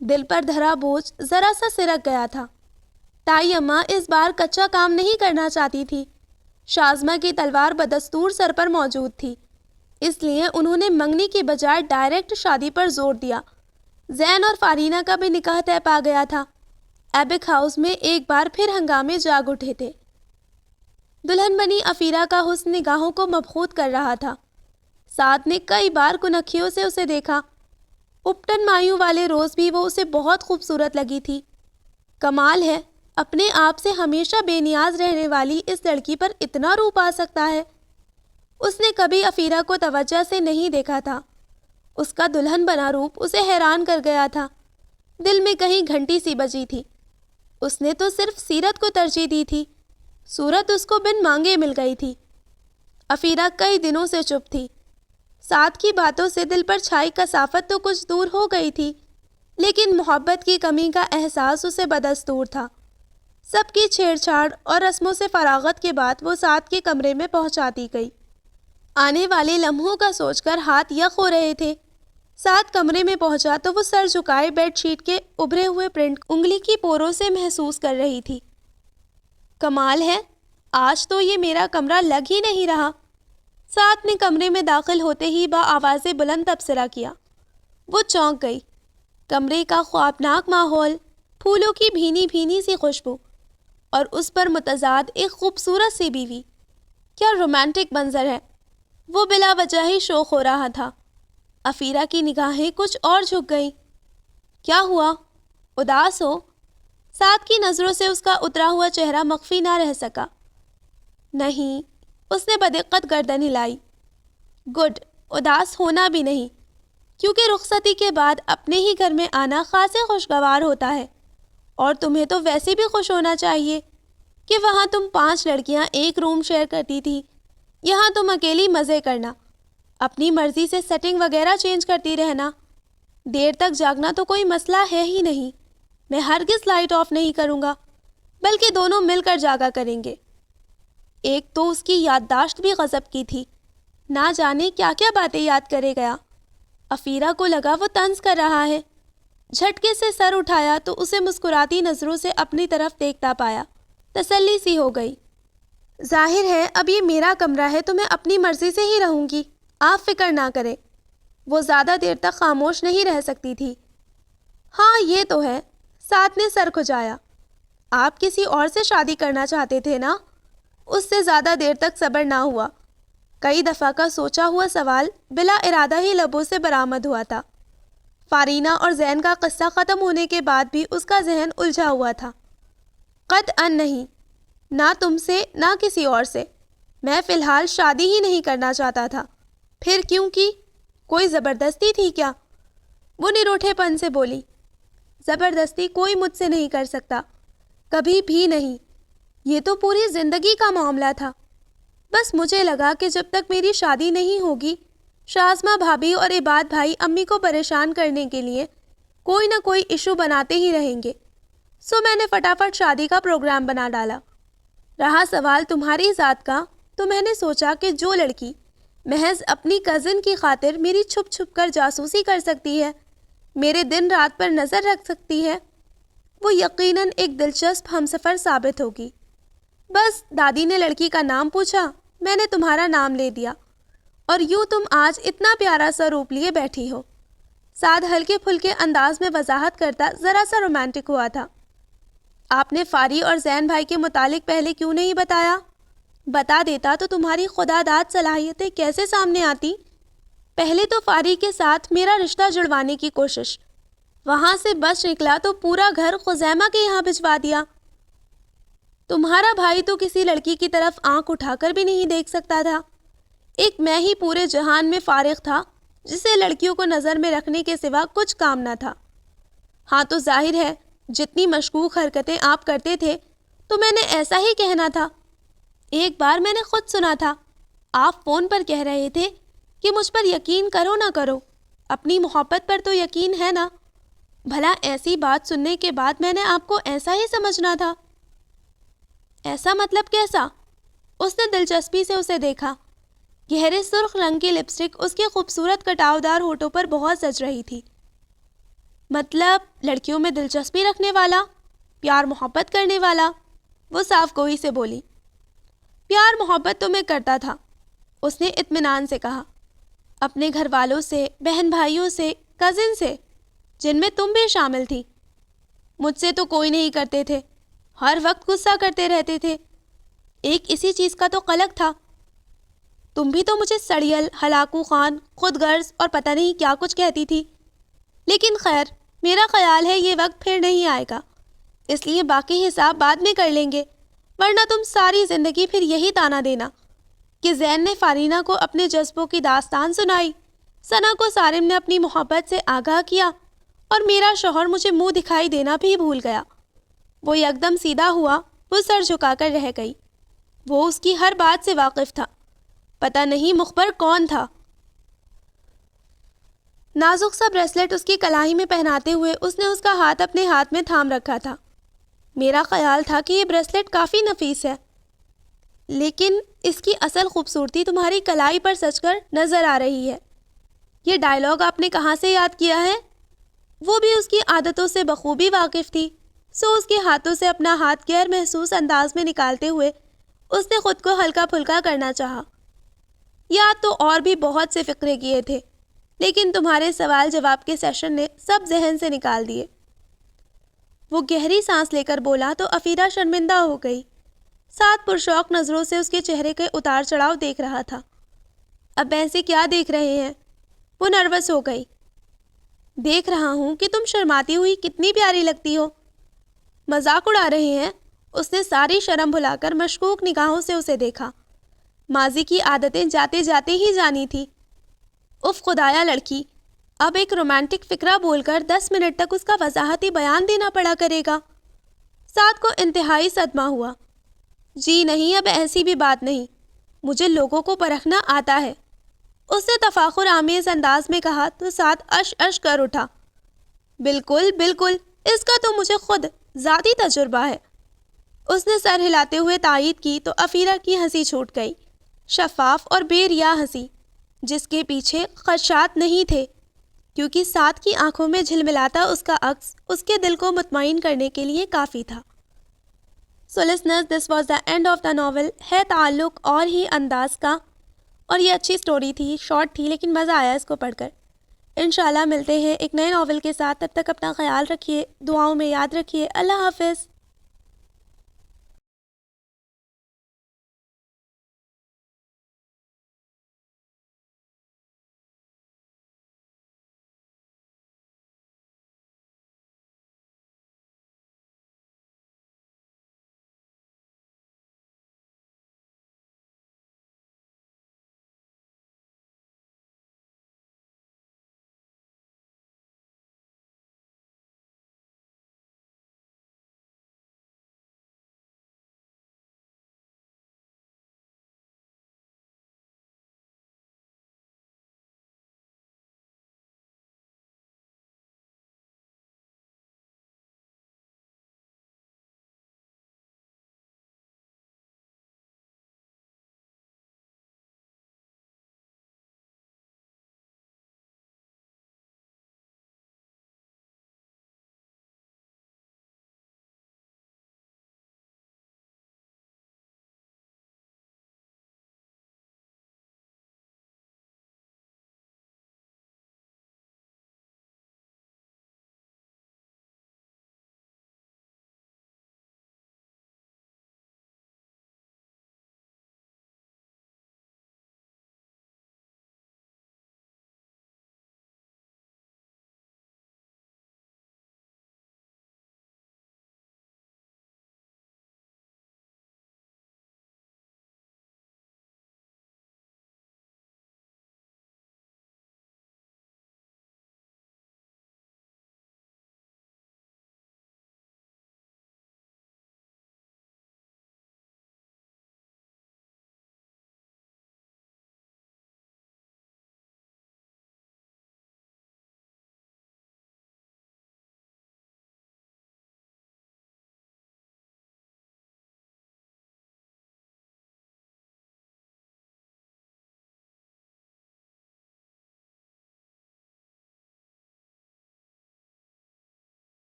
دل پر دھرا بوجھ ذرا سا سرک گیا تھا۔ تائی اماں اس بار کچا کام نہیں کرنا چاہتی تھی۔ شازمہ کی تلوار بدستور سر پر موجود تھی، اس لیے انہوں نے منگنی کی بجائے ڈائریکٹ شادی پر زور دیا۔ زین اور فارینہ کا بھی نکاح طے پا گیا تھا۔ ایبک ہاؤس میں ایک بار پھر ہنگامے جاگ اٹھے تھے۔ دلہن بنی افیرہ کا حسن نگاہوں کو مبخوت کر رہا تھا۔ سعد نے کئی بار کنکھیوں سے اسے دیکھا۔ اپٹن مایوں والے روز بھی وہ اسے بہت خوبصورت لگی تھی۔ کمال ہے، اپنے آپ سے ہمیشہ بے نیاز رہنے والی اس لڑکی پر اتنا روپ آ سکتا ہے۔ اس نے کبھی افیرہ کو توجہ سے نہیں دیکھا تھا۔ اس کا دلہن بنا روپ اسے حیران کر گیا تھا۔ دل میں کہیں گھنٹی سی بجی تھی۔ اس نے تو صرف سیرت کو ترجیح دی تھی، صورت اس کو بن مانگے مل گئی تھی۔ افیرہ کئی دنوں سے چپ تھی۔ سعد کی باتوں سے دل پر چھائی کثافت تو کچھ دور ہو گئی تھی، لیکن محبت کی کمی کا احساس اسے بدستور تھا۔ سب کی چھیڑ چھاڑ اور رسموں سے فراغت کے بعد وہ سعد کے کمرے میں پہنچاتی گئی۔ آنے والے لمحوں کا سوچ کر ہاتھ یک ہو رہے تھے۔ سعد کمرے میں پہنچا تو وہ سر جھکائے بیڈ شیٹ کے ابھرے ہوئے پرنٹ انگلی کی پوروں سے محسوس کر رہی تھی۔ کمال ہے، آج تو یہ میرا کمرہ لگ ہی نہیں رہا۔ سعد نے کمرے میں داخل ہوتے ہی بآواز بلند تبصرہ کیا۔ وہ چونک گئی۔ کمرے کا خوابناک ماحول، پھولوں کی بھینی بھینی سی خوشبو اور اس پر متضاد ایک خوبصورت سی بیوی، کیا رومانٹک منظر ہے۔ وہ بلا وجہ ہی شوق ہو رہا تھا۔ افیرہ کی نگاہیں کچھ اور جھک گئیں۔ کیا ہوا، اداس ہو؟ سعد کی نظروں سے اس کا اترا ہوا چہرہ مخفی نہ رہ سکا۔ نہیں، اس نے بدقت گردن ہلائی۔ گڈ، اداس ہونا بھی نہیں، کیونکہ رخصتی کے بعد اپنے ہی گھر میں آنا خاصے خوشگوار ہوتا ہے، اور تمہیں تو ویسے بھی خوش ہونا چاہیے کہ وہاں تم 5 لڑکیاں ایک روم شیئر کرتی تھی، یہاں تم اکیلی مزے کرنا، اپنی مرضی سے سیٹنگ وغیرہ چینج کرتی رہنا۔ دیر تک جاگنا تو کوئی مسئلہ ہے ہی نہیں، میں ہرگز لائٹ آف نہیں کروں گا، بلکہ دونوں مل کر جاگا کریں گے۔ ایک تو اس کی یادداشت بھی غضب کی تھی، نہ جانے کیا کیا باتیں یاد کرے گیا۔ افیرہ کو لگا وہ طنز کر رہا ہے۔ جھٹکے سے سر اٹھایا تو اسے مسکراتی نظروں سے اپنی طرف دیکھتا پایا۔ تسلی سی ہو گئی۔ ظاہر ہے اب یہ میرا کمرہ ہے تو میں اپنی مرضی سے ہی رہوں گی، آپ فکر نہ کریں۔ وہ زیادہ دیر تک خاموش نہیں رہ سکتی تھی۔ ہاں یہ تو ہے، سعد نے سر کھجایا۔ آپ کسی اور سے شادی کرنا چاہتے تھے نا؟ اس سے زیادہ دیر تک صبر نہ ہوا۔ کئی دفعہ کا سوچا ہوا سوال بلا ارادہ ہی لبوں سے برآمد ہوا تھا۔ فارینہ اور زین کا قصہ ختم ہونے کے بعد بھی اس کا ذہن الجھا ہوا تھا۔ قطعاً نہیں، نہ تم سے نہ کسی اور سے۔ میں فی الحال شادی ہی نہیں کرنا چاہتا تھا۔ پھر کیوں کی؟ کوئی زبردستی تھی کیا؟ وہ نروٹھے پن سے بولی، زبردستی کوئی مجھ سے نہیں کر سکتا، کبھی بھی نہیں۔ یہ تو پوری زندگی کا معاملہ تھا۔ بس مجھے لگا کہ جب تک میری شادی نہیں ہوگی، شازمہ بھابھی اور عباد بھائی امی کو پریشان کرنے کے لیے کوئی نہ کوئی ایشو بناتے ہی رہیں گے، سو میں نے فٹافٹ شادی کا پروگرام بنا ڈالا۔ رہا سوال تمہاری ذات کا، تو میں نے سوچا کہ جو لڑکی محض اپنی کزن کی خاطر میری چھپ چھپ کر جاسوسی کر سکتی ہے، میرے دن رات پر نظر رکھ سکتی ہے، وہ یقیناً ایک دلچسپ ہمسفر ثابت ہوگی۔ بس دادی نے لڑکی کا نام پوچھا، میں نے تمہارا نام لے دیا، اور یوں تم آج اتنا پیارا سا روپ لیے بیٹھی ہو۔ سعد ہلکے پھلکے انداز میں وضاحت کرتا ذرا سا رومانٹک ہوا تھا۔ آپ نے فاری اور زین بھائی کے متعلق پہلے کیوں نہیں بتایا؟ بتا دیتا تو تمہاری خدا داد صلاحیتیں کیسے سامنے آتی؟ پہلے تو فاری کے ساتھ میرا رشتہ جڑوانے کی کوشش، وہاں سے بس نکلا تو پورا گھر خزیمہ کے یہاں بھجوا دیا۔ تمہارا بھائی تو کسی لڑکی کی طرف آنکھ اٹھا کر بھی نہیں دیکھ سکتا تھا۔ ایک میں ہی پورے جہان میں فارغ تھا جسے لڑکیوں کو نظر میں رکھنے کے سوا کچھ کام نہ تھا۔ ہاں تو ظاہر ہے جتنی مشکوک حرکتیں آپ کرتے تھے تو میں نے ایسا ہی کہنا تھا۔ ایک بار میں نے خود سنا تھا، آپ فون پر کہہ رہے تھے کہ مجھ پر یقین کرو نہ کرو، اپنی محبت پر تو یقین ہے نا۔ بھلا ایسی بات سننے کے بعد میں نے آپ کو ایسا ہی سمجھنا تھا؟ ایسا مطلب کیسا؟ اس نے دلچسپی سے اسے دیکھا۔ گہرے سرخ رنگ کی لپسٹک اس کے خوبصورت کٹاؤ دار ہونٹوں پر بہت سج رہی تھی۔ مطلب لڑکیوں میں دلچسپی رکھنے والا، پیار محبت کرنے والا؟ وہ صاف گوئی سے بولی۔ پیار محبت تو میں کرتا تھا، اس نے اطمینان سے کہا، اپنے گھر والوں سے، بہن بھائیوں سے، کزن سے، جن میں تم بھی شامل تھی۔ مجھ سے تو کوئی نہیں کرتے تھے، ہر وقت غصہ کرتے رہتے تھے۔ ایک اسی چیز کا تو قلق تھا، تم بھی تو مجھے سڑیل، ہلاکو خان، خود غرض اور پتہ نہیں کیا کچھ کہتی تھی۔ لیکن خیر، میرا خیال ہے یہ وقت پھر نہیں آئے گا، اس لیے باقی حساب بعد میں کر لیں گے، ورنہ تم ساری زندگی پھر یہی تانا دینا کہ زین نے فارینہ کو اپنے جذبوں کی داستان سنائی، ثنا کو سارم نے اپنی محبت سے آگاہ کیا، اور میرا شوہر مجھے منہ دکھائی دینا بھی بھول گیا۔ وہ یکدم سیدھا ہوا، وہ سر جھکا کر رہ گئی۔ وہ اس کی ہر بات سے واقف تھا، پتہ نہیں مخبر کون تھا۔ نازک سا بریسلٹ اس کی کلائی میں پہناتے ہوئے اس نے اس کا ہاتھ اپنے ہاتھ میں تھام رکھا تھا۔ میرا خیال تھا کہ یہ بریسلٹ کافی نفیس ہے، لیکن اس کی اصل خوبصورتی تمہاری کلائی پر سج کر نظر آ رہی ہے۔ یہ ڈائیلاگ آپ نے کہاں سے یاد کیا ہے؟ وہ بھی اس کی عادتوں سے بخوبی واقف تھی، سو اس کے ہاتھوں سے اپنا ہاتھ غیر محسوس انداز میں نکالتے ہوئے اس نے خود کو ہلکا پھلکا کرنا چاہا۔ یاد تو اور بھی بہت سے فقرے کیے تھے، لیکن تمہارے سوال جواب کے سیشن نے سب ذہن سے نکال دیے۔ وہ گہری سانس لے کر بولا تو افیرہ شرمندہ ہو گئی۔ سعد پرشوق نظروں سے اس کے چہرے کے اتار چڑھاؤ دیکھ رہا تھا۔ اب ایسے کیا دیکھ رہے ہیں؟ وہ نروس ہو گئی۔ دیکھ رہا ہوں کہ تم شرماتی ہوئی کتنی پیاری لگتی ہو۔ مذاق اڑا رہے ہیں؟ اس نے ساری شرم بھلا کر مشکوک نگاہوں سے اسے دیکھا۔ ماضی کی عادتیں جاتے جاتے ہی جانی تھی۔ اف خدایا لڑکی، اب ایک رومانٹک فقرہ بول کر 10 منٹ تک اس کا وضاحتی بیان دینا پڑا کرے گا۔ سعد کو انتہائی صدمہ ہوا۔ جی نہیں، اب ایسی بھی بات نہیں، مجھے لوگوں کو پرکھنا آتا ہے، اس نے تفاخر آمیز انداز میں کہا تو سعد اش اش کر اٹھا۔ بالکل بالکل، اس کا تو مجھے خود ذاتی تجربہ ہے۔ اس نے سر ہلاتے ہوئے تائید کی تو افیرہ کی ہنسی چھوٹ گئی، شفاف اور بے ریا ہنسی، جس کے پیچھے خدشات نہیں تھے، کیونکہ سعد کی آنکھوں میں جھلملاتا اس کا عکس اس کے دل کو مطمئن کرنے کے لیے کافی تھا۔ So listeners, this was the end of the novel۔ ہے تعلق اور ہی انداز کا، اور یہ اچھی سٹوری تھی، شارٹ تھی، لیکن مزہ آیا اس کو پڑھ کر۔ انشاءاللہ ملتے ہیں ایک نئے ناول کے ساتھ، تب تک اپنا خیال رکھیے، دعاؤں میں یاد رکھیے۔ اللہ حافظ۔